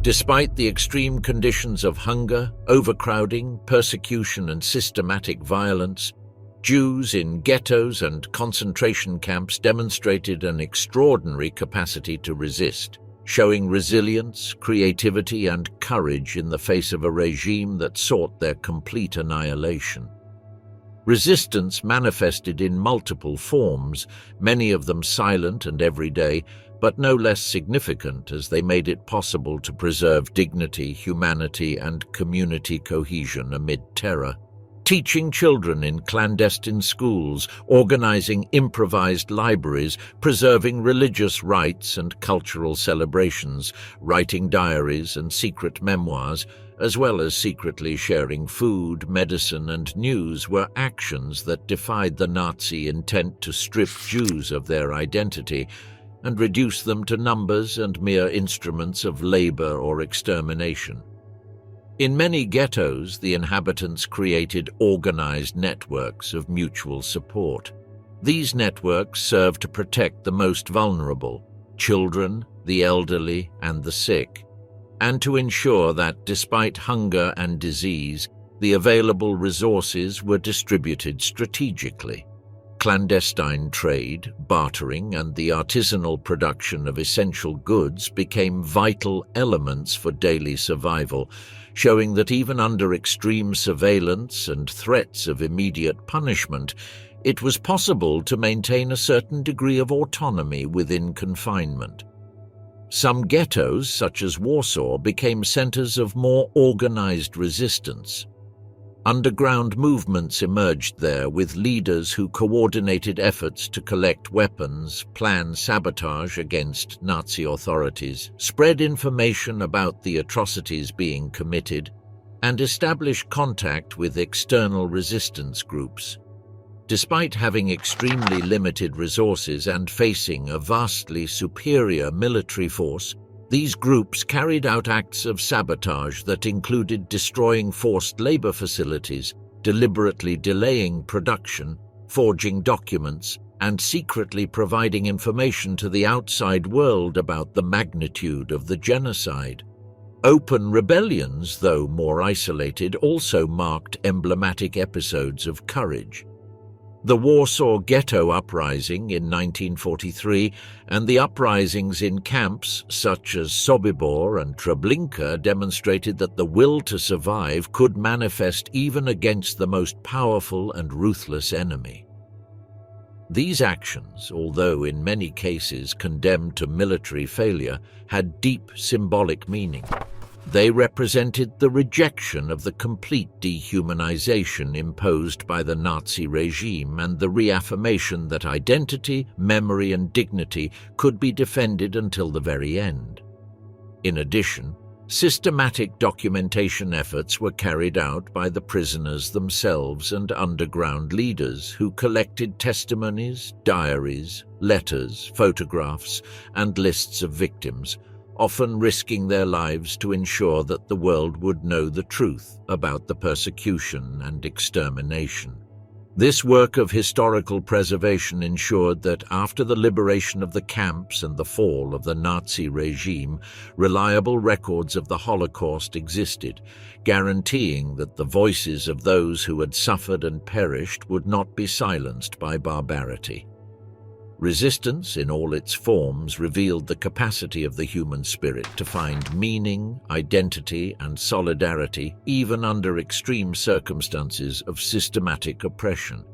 Despite the extreme conditions of hunger, overcrowding, persecution, and systematic violence, Jews in ghettos and concentration camps demonstrated an extraordinary capacity to resist, showing resilience, creativity, and courage in the face of a regime that sought their complete annihilation. Resistance manifested in multiple forms, many of them silent and everyday, but no less significant as they made it possible to preserve dignity, humanity, and community cohesion amid terror. Teaching children in clandestine schools, organizing improvised libraries, preserving religious rites and cultural celebrations, writing diaries and secret memoirs, as well as secretly sharing food, medicine, and news were actions that defied the Nazi intent to strip Jews of their identity and reduce them to numbers and mere instruments of labor or extermination. In many ghettos, the inhabitants created organized networks of mutual support. These networks served to protect the most vulnerable, children, the elderly, and the sick, and to ensure that, despite hunger and disease, the available resources were distributed strategically. Clandestine trade, bartering, and the artisanal production of essential goods became vital elements for daily survival, showing that even under extreme surveillance and threats of immediate punishment, it was possible to maintain a certain degree of autonomy within confinement. Some ghettos, such as Warsaw, became centers of more organized resistance. Underground movements emerged there with leaders who coordinated efforts to collect weapons, plan sabotage against Nazi authorities, spread information about the atrocities being committed, and establish contact with external resistance groups. Despite having extremely limited resources and facing a vastly superior military force, these groups carried out acts of sabotage that included destroying forced labor facilities, deliberately delaying production, forging documents, and secretly providing information to the outside world about the magnitude of the genocide. Open rebellions, though more isolated, also marked emblematic episodes of courage. The Warsaw Ghetto Uprising in 1943 and the uprisings in camps such as Sobibor and Treblinka demonstrated that the will to survive could manifest even against the most powerful and ruthless enemy. These actions, although in many cases condemned to military failure, had deep symbolic meaning. They represented the rejection of the complete dehumanization imposed by the Nazi regime and the reaffirmation that identity, memory, and dignity could be defended until the very end. In addition, systematic documentation efforts were carried out by the prisoners themselves and underground leaders who collected testimonies, diaries, letters, photographs, and lists of victims, often risking their lives to ensure that the world would know the truth about the persecution and extermination. This work of historical preservation ensured that after the liberation of the camps and the fall of the Nazi regime, reliable records of the Holocaust existed, guaranteeing that the voices of those who had suffered and perished would not be silenced by barbarity. Resistance in all its forms revealed the capacity of the human spirit to find meaning, identity, and solidarity even under extreme circumstances of systematic oppression.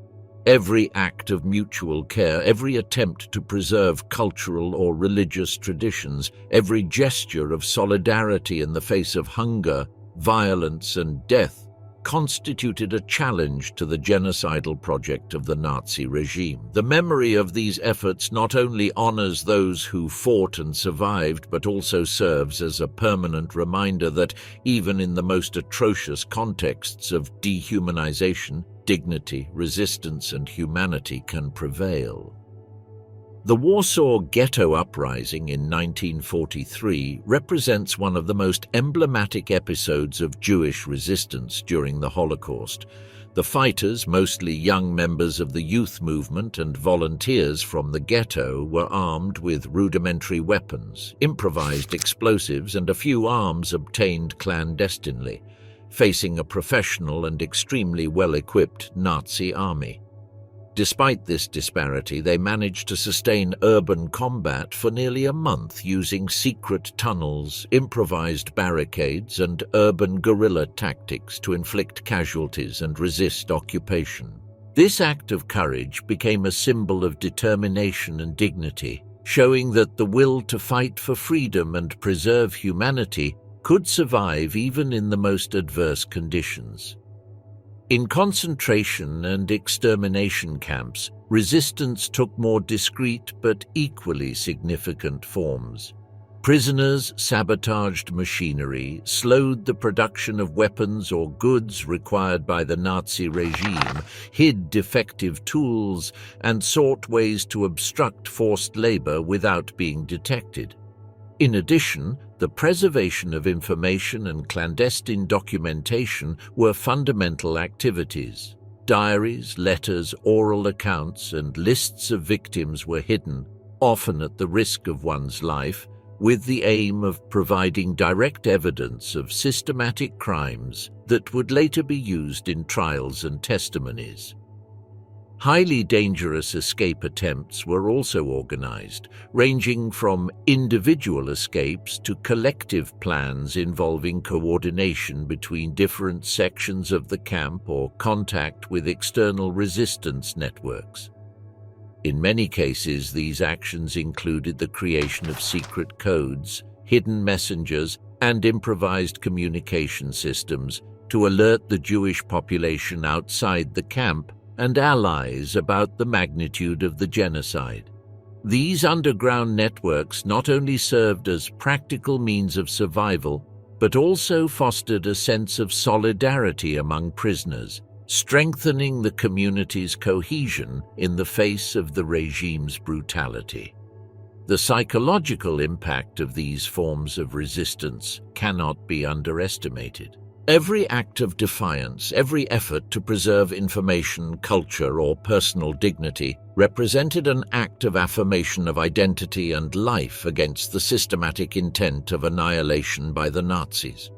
Every act of mutual care, every attempt to preserve cultural or religious traditions, every gesture of solidarity in the face of hunger, violence, and death constituted a challenge to the genocidal project of the Nazi regime. The memory of these efforts not only honors those who fought and survived, but also serves as a permanent reminder that even in the most atrocious contexts of dehumanization, dignity, resistance, and humanity can prevail. The Warsaw Ghetto Uprising in 1943 represents one of the most emblematic episodes of Jewish resistance during the Holocaust. The fighters, mostly young members of the youth movement and volunteers from the ghetto, were armed with rudimentary weapons, improvised explosives, and a few arms obtained clandestinely, facing a professional and extremely well-equipped Nazi army. Despite this disparity, they managed to sustain urban combat for nearly a month using secret tunnels, improvised barricades, and urban guerrilla tactics to inflict casualties and resist occupation. This act of courage became a symbol of determination and dignity, showing that the will to fight for freedom and preserve humanity could survive even in the most adverse conditions. In concentration and extermination camps, resistance took more discreet but equally significant forms. Prisoners sabotaged machinery, slowed the production of weapons or goods required by the Nazi regime, hid defective tools, and sought ways to obstruct forced labor without being detected. In addition, the preservation of information and clandestine documentation were fundamental activities. Diaries, letters, oral accounts, and lists of victims were hidden, often at the risk of one's life, with the aim of providing direct evidence of systematic crimes that would later be used in trials and testimonies. Highly dangerous escape attempts were also organized, ranging from individual escapes to collective plans involving coordination between different sections of the camp or contact with external resistance networks. In many cases, these actions included the creation of secret codes, hidden messengers, and improvised communication systems to alert the Jewish population outside the camp and allies about the magnitude of the genocide. These underground networks not only served as practical means of survival, but also fostered a sense of solidarity among prisoners, strengthening the community's cohesion in the face of the regime's brutality. The psychological impact of these forms of resistance cannot be underestimated. Every act of defiance, every effort to preserve information, culture, or personal dignity represented an act of affirmation of identity and life against the systematic intent of annihilation by the Nazis.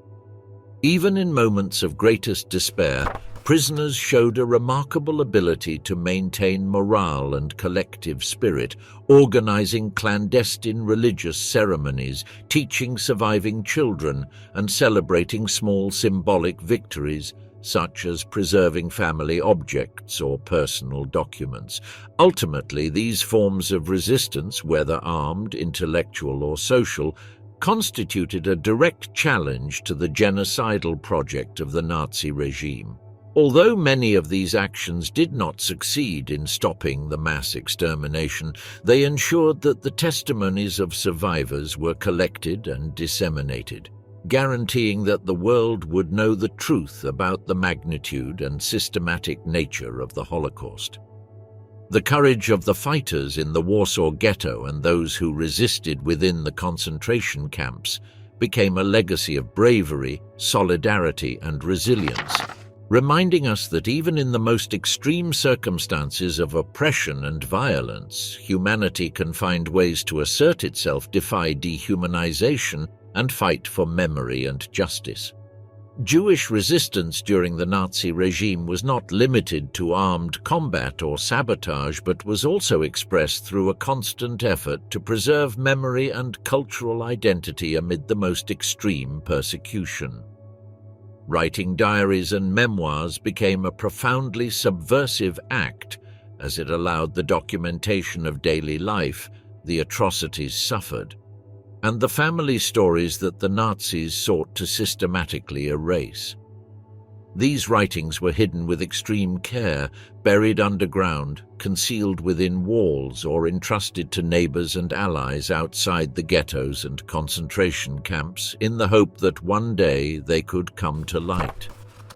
Even in moments of greatest despair, prisoners showed a remarkable ability to maintain morale and collective spirit, organizing clandestine religious ceremonies, teaching surviving children, and celebrating small symbolic victories, such as preserving family objects or personal documents. Ultimately, these forms of resistance, whether armed, intellectual, or social, constituted a direct challenge to the genocidal project of the Nazi regime. Although many of these actions did not succeed in stopping the mass extermination, they ensured that the testimonies of survivors were collected and disseminated, guaranteeing that the world would know the truth about the magnitude and systematic nature of the Holocaust. The courage of the fighters in the Warsaw Ghetto and those who resisted within the concentration camps became a legacy of bravery, solidarity, and resilience, reminding us that even in the most extreme circumstances of oppression and violence, humanity can find ways to assert itself, defy dehumanization, and fight for memory and justice. Jewish resistance during the Nazi regime was not limited to armed combat or sabotage, but was also expressed through a constant effort to preserve memory and cultural identity amid the most extreme persecution. Writing diaries and memoirs became a profoundly subversive act, as it allowed the documentation of daily life, the atrocities suffered, and the family stories that the Nazis sought to systematically erase. These writings were hidden with extreme care, buried underground, concealed within walls, or entrusted to neighbors and allies outside the ghettos and concentration camps in the hope that one day they could come to light.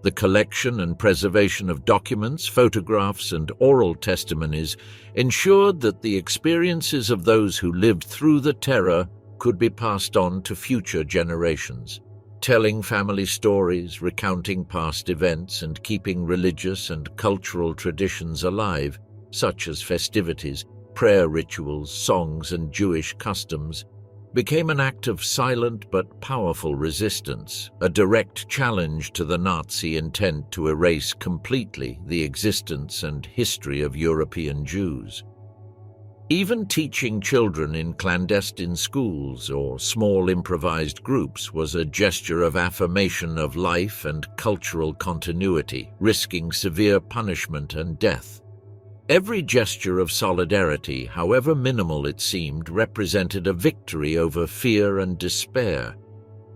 The collection and preservation of documents, photographs, and oral testimonies ensured that the experiences of those who lived through the terror could be passed on to future generations. Telling family stories, recounting past events, and keeping religious and cultural traditions alive, such as festivities, prayer rituals, songs, and Jewish customs, became an act of silent but powerful resistance, a direct challenge to the Nazi intent to erase completely the existence and history of European Jews. Even teaching children in clandestine schools or small improvised groups was a gesture of affirmation of life and cultural continuity, risking severe punishment and death. Every gesture of solidarity, however minimal it seemed, represented a victory over fear and despair.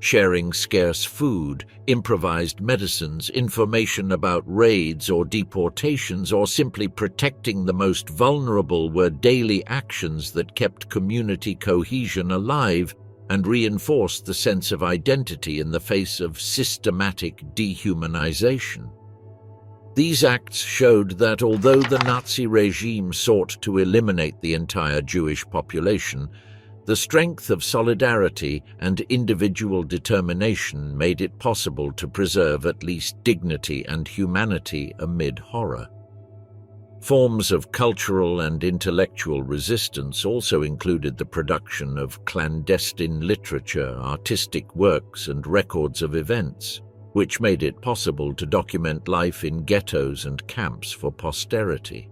Sharing scarce food, improvised medicines, information about raids or deportations, or simply protecting the most vulnerable were daily actions that kept community cohesion alive and reinforced the sense of identity in the face of systematic dehumanization. These acts showed that although the Nazi regime sought to eliminate the entire Jewish population, the strength of solidarity and individual determination made it possible to preserve at least dignity and humanity amid horror. Forms of cultural and intellectual resistance also included the production of clandestine literature, artistic works, and records of events, which made it possible to document life in ghettos and camps for posterity.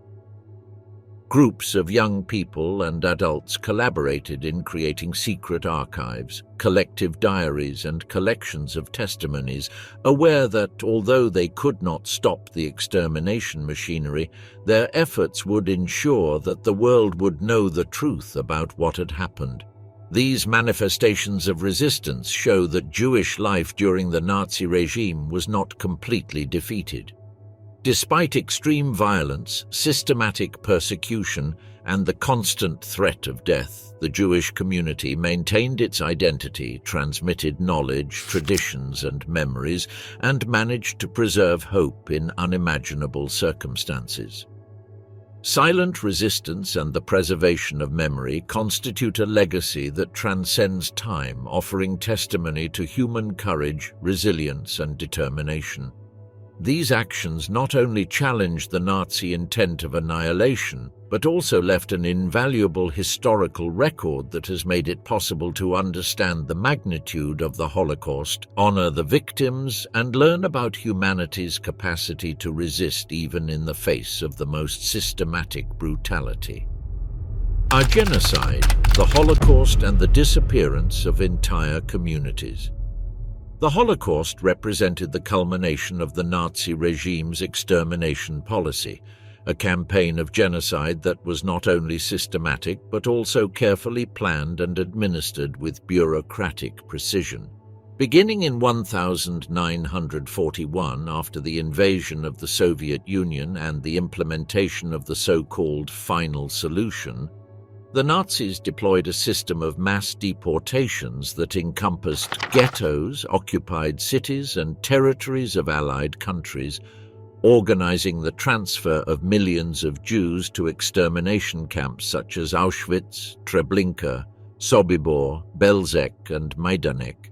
Groups of young people and adults collaborated in creating secret archives, collective diaries, and collections of testimonies, aware that although they could not stop the extermination machinery, their efforts would ensure that the world would know the truth about what had happened. These manifestations of resistance show that Jewish life during the Nazi regime was not completely defeated. Despite extreme violence, systematic persecution, and the constant threat of death, the Jewish community maintained its identity, transmitted knowledge, traditions, and memories, and managed to preserve hope in unimaginable circumstances. Silent resistance and the preservation of memory constitute a legacy that transcends time, offering testimony to human courage, resilience, and determination. These actions not only challenged the Nazi intent of annihilation, but also left an invaluable historical record that has made it possible to understand the magnitude of the Holocaust, honor the victims, and learn about humanity's capacity to resist even in the face of the most systematic brutality. A genocide, the Holocaust, and the disappearance of entire communities. The Holocaust represented the culmination of the Nazi regime's extermination policy, a campaign of genocide that was not only systematic but also carefully planned and administered with bureaucratic precision. Beginning in 1941, after the invasion of the Soviet Union and the implementation of the so-called final solution, the Nazis deployed a system of mass deportations that encompassed ghettos, occupied cities, and territories of Allied countries, organizing the transfer of millions of Jews to extermination camps such as Auschwitz, Treblinka, Sobibor, Belzec, and Majdanek.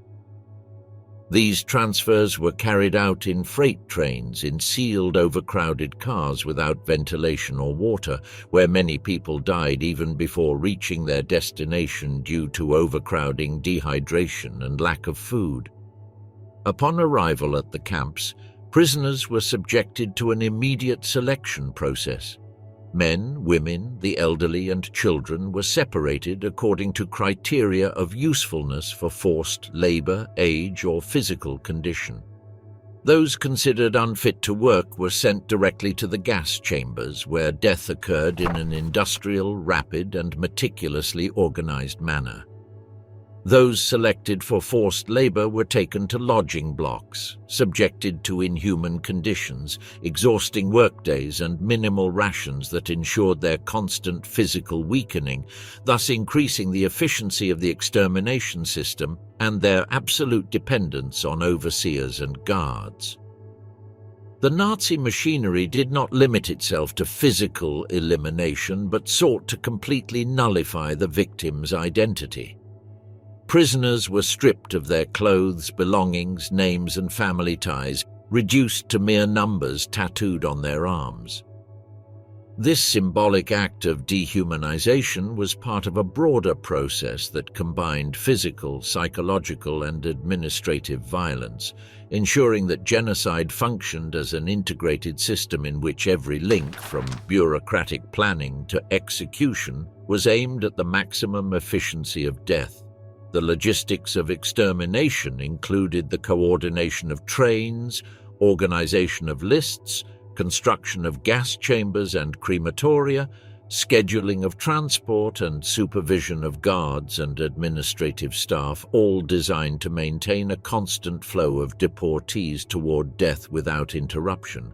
These transfers were carried out in freight trains in sealed, overcrowded cars without ventilation or water, where many people died even before reaching their destination due to overcrowding, dehydration, and lack of food. Upon arrival at the camps, prisoners were subjected to an immediate selection process. Men, women, the elderly, and children were separated according to criteria of usefulness for forced labor, age, or physical condition. Those considered unfit to work were sent directly to the gas chambers, where death occurred in an industrial, rapid, and meticulously organized manner. Those selected for forced labor were taken to lodging blocks, subjected to inhuman conditions, exhausting workdays and minimal rations that ensured their constant physical weakening, thus increasing the efficiency of the extermination system and their absolute dependence on overseers and guards. The Nazi machinery did not limit itself to physical elimination, but sought to completely nullify the victim's identity. Prisoners were stripped of their clothes, belongings, names and family ties, reduced to mere numbers tattooed on their arms. This symbolic act of dehumanization was part of a broader process that combined physical, psychological and administrative violence, ensuring that genocide functioned as an integrated system in which every link, from bureaucratic planning to execution, was aimed at the maximum efficiency of death. The logistics of extermination included the coordination of trains, organization of lists, construction of gas chambers and crematoria, scheduling of transport and supervision of guards and administrative staff, all designed to maintain a constant flow of deportees toward death without interruption.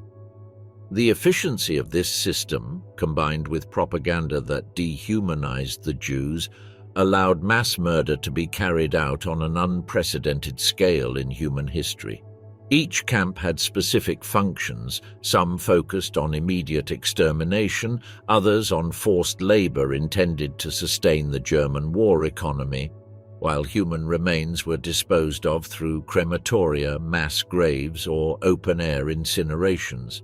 The efficiency of this system, combined with propaganda that dehumanized the Jews, allowed mass murder to be carried out on an unprecedented scale in human history. Each camp had specific functions, some focused on immediate extermination, others on forced labor intended to sustain the German war economy, while human remains were disposed of through crematoria, mass graves, or open-air incinerations.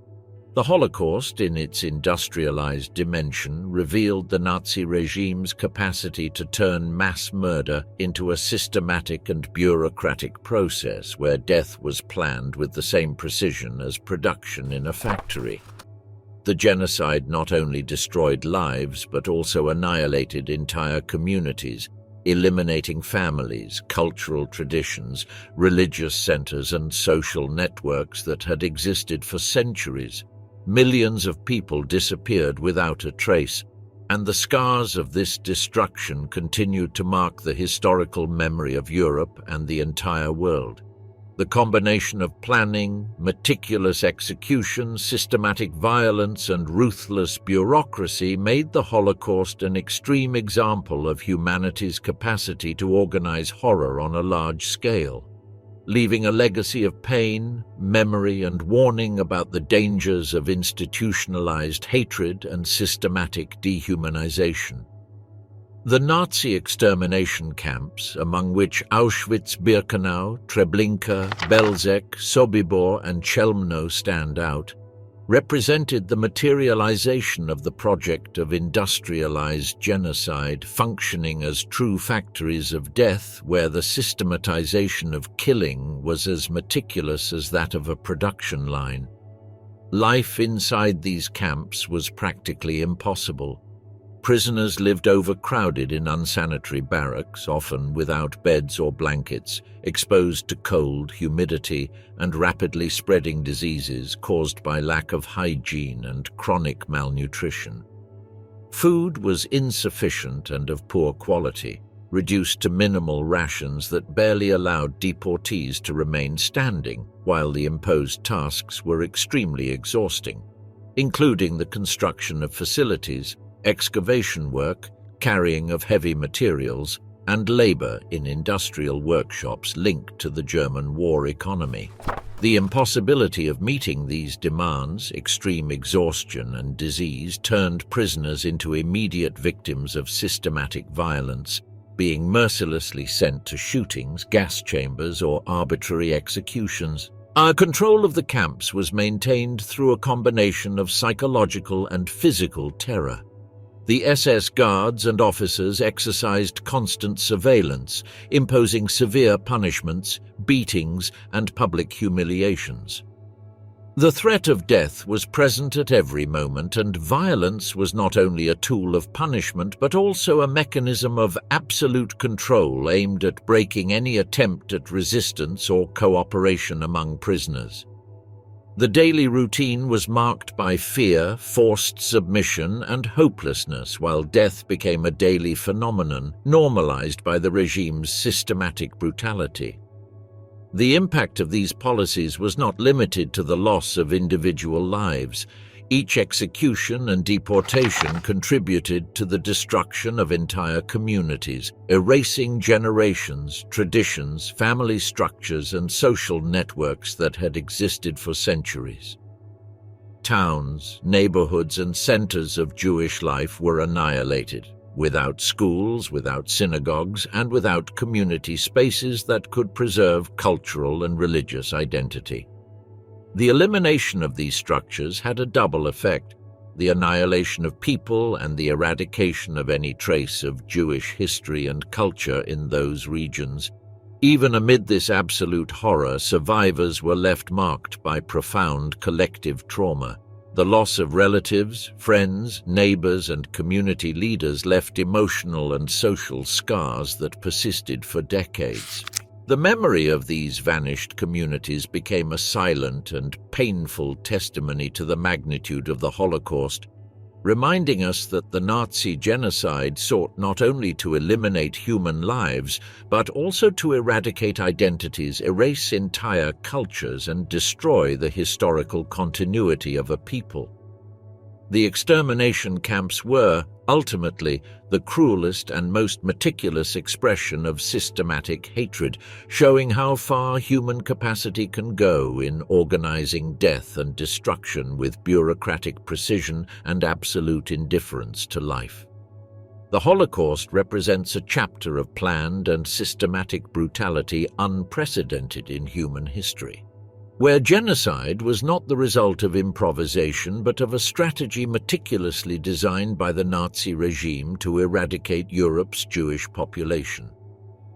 The Holocaust, in its industrialized dimension, revealed the Nazi regime's capacity to turn mass murder into a systematic and bureaucratic process where death was planned with the same precision as production in a factory. The genocide not only destroyed lives but also annihilated entire communities, eliminating families, cultural traditions, religious centers, and social networks that had existed for centuries. Millions of people disappeared without a trace, and the scars of this destruction continued to mark the historical memory of Europe and the entire world. The combination of planning, meticulous execution, systematic violence, and ruthless bureaucracy made the Holocaust an extreme example of humanity's capacity to organize horror on a large scale, leaving a legacy of pain, memory, and warning about the dangers of institutionalized hatred and systematic dehumanization. The Nazi extermination camps, among which Auschwitz-Birkenau, Treblinka, Belzec, Sobibor, and Chelmno stand out, represented the materialization of the project of industrialized genocide, functioning as true factories of death where the systematization of killing was as meticulous as that of a production line. Life inside these camps was practically impossible. Prisoners lived overcrowded in unsanitary barracks, often without beds or blankets, exposed to cold, humidity, and rapidly spreading diseases caused by lack of hygiene and chronic malnutrition. Food was insufficient and of poor quality, reduced to minimal rations that barely allowed deportees to remain standing, while the imposed tasks were extremely exhausting, including the construction of facilities, excavation work, carrying of heavy materials, and labor in industrial workshops linked to the German war economy. The impossibility of meeting these demands, extreme exhaustion and disease, turned prisoners into immediate victims of systematic violence, being mercilessly sent to shootings, gas chambers, or arbitrary executions. Our control of the camps was maintained through a combination of psychological and physical terror. The SS guards and officers exercised constant surveillance, imposing severe punishments, beatings, and public humiliations. The threat of death was present at every moment, and violence was not only a tool of punishment but also a mechanism of absolute control aimed at breaking any attempt at resistance or cooperation among prisoners. The daily routine was marked by fear, forced submission, and hopelessness, while death became a daily phenomenon, normalized by the regime's systematic brutality. The impact of these policies was not limited to the loss of individual lives. Each execution and deportation contributed to the destruction of entire communities, erasing generations, traditions, family structures, and social networks that had existed for centuries. Towns, neighborhoods, and centers of Jewish life were annihilated, without schools, without synagogues, and without community spaces that could preserve cultural and religious identity. The elimination of these structures had a double effect: the annihilation of people and the eradication of any trace of Jewish history and culture in those regions. Even amid this absolute horror, survivors were left marked by profound collective trauma. The loss of relatives, friends, neighbors, and community leaders left emotional and social scars that persisted for decades. The memory of these vanished communities became a silent and painful testimony to the magnitude of the Holocaust, reminding us that the Nazi genocide sought not only to eliminate human lives, but also to eradicate identities, erase entire cultures, and destroy the historical continuity of a people. The extermination camps were, ultimately, the cruelest and most meticulous expression of systematic hatred, showing how far human capacity can go in organizing death and destruction with bureaucratic precision and absolute indifference to life. The Holocaust represents a chapter of planned and systematic brutality unprecedented in human history, where genocide was not the result of improvisation but of a strategy meticulously designed by the Nazi regime to eradicate Europe's Jewish population.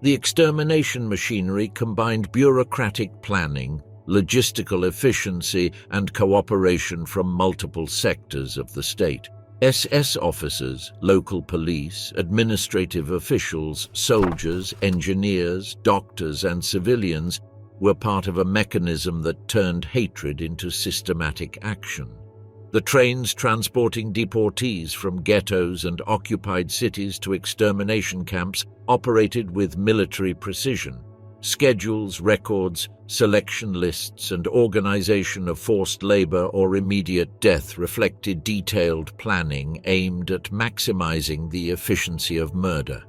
The extermination machinery combined bureaucratic planning, logistical efficiency, and cooperation from multiple sectors of the state. SS officers, local police, administrative officials, soldiers, engineers, doctors, and civilians were part of a mechanism that turned hatred into systematic action. The trains transporting deportees from ghettos and occupied cities to extermination camps operated with military precision. Schedules, records, selection lists, and organization of forced labor or immediate death reflected detailed planning aimed at maximizing the efficiency of murder.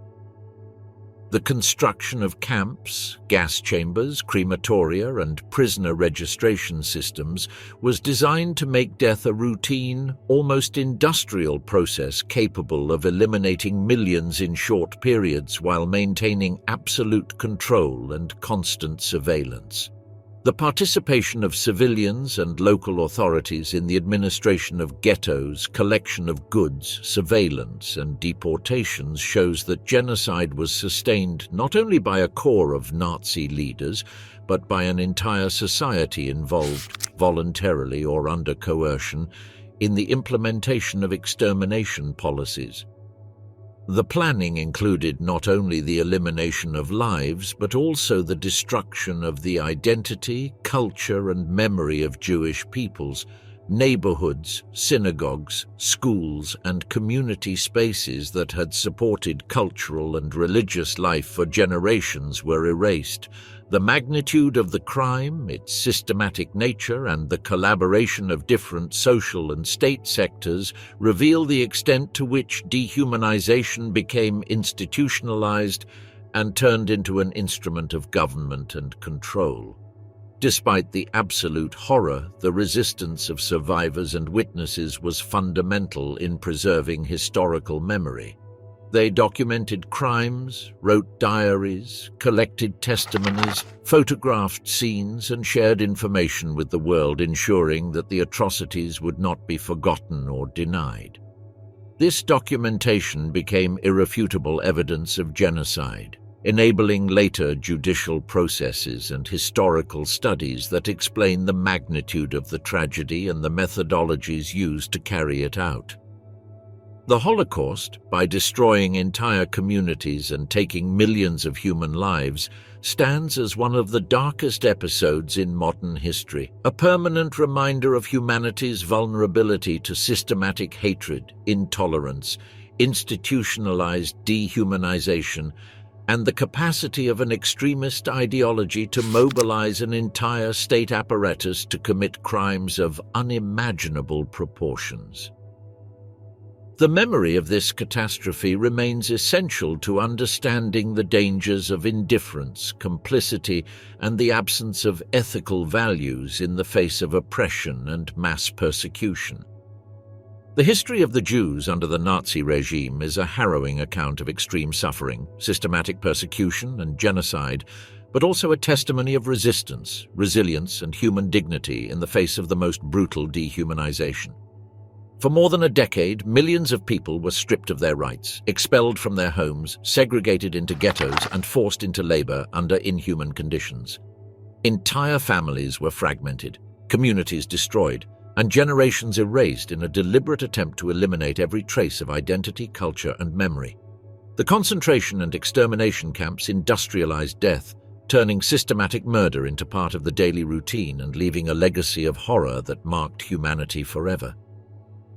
The construction of camps, gas chambers, crematoria, and prisoner registration systems was designed to make death a routine, almost industrial process capable of eliminating millions in short periods while maintaining absolute control and constant surveillance. The participation of civilians and local authorities in the administration of ghettos, collection of goods, surveillance, and deportations shows that genocide was sustained not only by a core of Nazi leaders, but by an entire society involved, voluntarily or under coercion, in the implementation of extermination policies. The planning included not only the elimination of lives, but also the destruction of the identity, culture, and memory of Jewish peoples. Neighborhoods, synagogues, schools, and community spaces that had supported cultural and religious life for generations were erased. The magnitude of the crime, its systematic nature, and the collaboration of different social and state sectors reveal the extent to which dehumanization became institutionalized and turned into an instrument of government and control. Despite the absolute horror, the resistance of survivors and witnesses was fundamental in preserving historical memory. They documented crimes, wrote diaries, collected testimonies, photographed scenes, and shared information with the world, ensuring that the atrocities would not be forgotten or denied. This documentation became irrefutable evidence of genocide, enabling later judicial processes and historical studies that explain the magnitude of the tragedy and the methodologies used to carry it out. The Holocaust, by destroying entire communities and taking millions of human lives, stands as one of the darkest episodes in modern history, a permanent reminder of humanity's vulnerability to systematic hatred, intolerance, institutionalized dehumanization, and the capacity of an extremist ideology to mobilize an entire state apparatus to commit crimes of unimaginable proportions. The memory of this catastrophe remains essential to understanding the dangers of indifference, complicity, and the absence of ethical values in the face of oppression and mass persecution. The history of the Jews under the Nazi regime is a harrowing account of extreme suffering, systematic persecution, and genocide, but also a testimony of resistance, resilience, and human dignity in the face of the most brutal dehumanization. For more than a decade, millions of people were stripped of their rights, expelled from their homes, segregated into ghettos, and forced into labor under inhuman conditions. Entire families were fragmented, communities destroyed, and generations erased in a deliberate attempt to eliminate every trace of identity, culture, and memory. The concentration and extermination camps industrialized death, turning systematic murder into part of the daily routine and leaving a legacy of horror that marked humanity forever.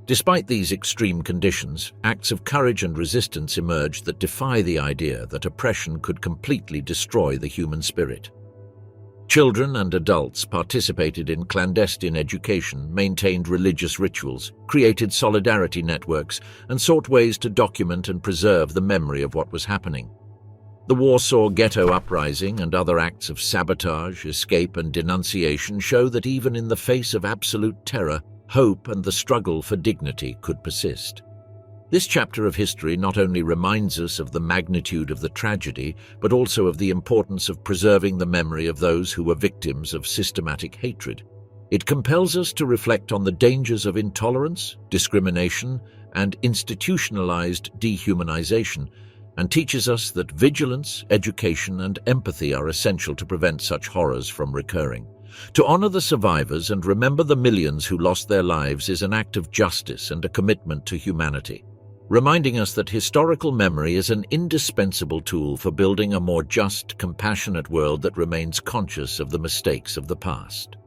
Despite these extreme conditions, acts of courage and resistance emerged that defy the idea that oppression could completely destroy the human spirit. Children and adults participated in clandestine education, maintained religious rituals, created solidarity networks, and sought ways to document and preserve the memory of what was happening. The Warsaw Ghetto Uprising and other acts of sabotage, escape, and denunciation show that even in the face of absolute terror, hope and the struggle for dignity could persist. This chapter of history not only reminds us of the magnitude of the tragedy, but also of the importance of preserving the memory of those who were victims of systematic hatred. It compels us to reflect on the dangers of intolerance, discrimination, and institutionalized dehumanization, and teaches us that vigilance, education, and empathy are essential to prevent such horrors from recurring. To honor the survivors and remember the millions who lost their lives is an act of justice and a commitment to humanity, reminding us that historical memory is an indispensable tool for building a more just, compassionate world that remains conscious of the mistakes of the past.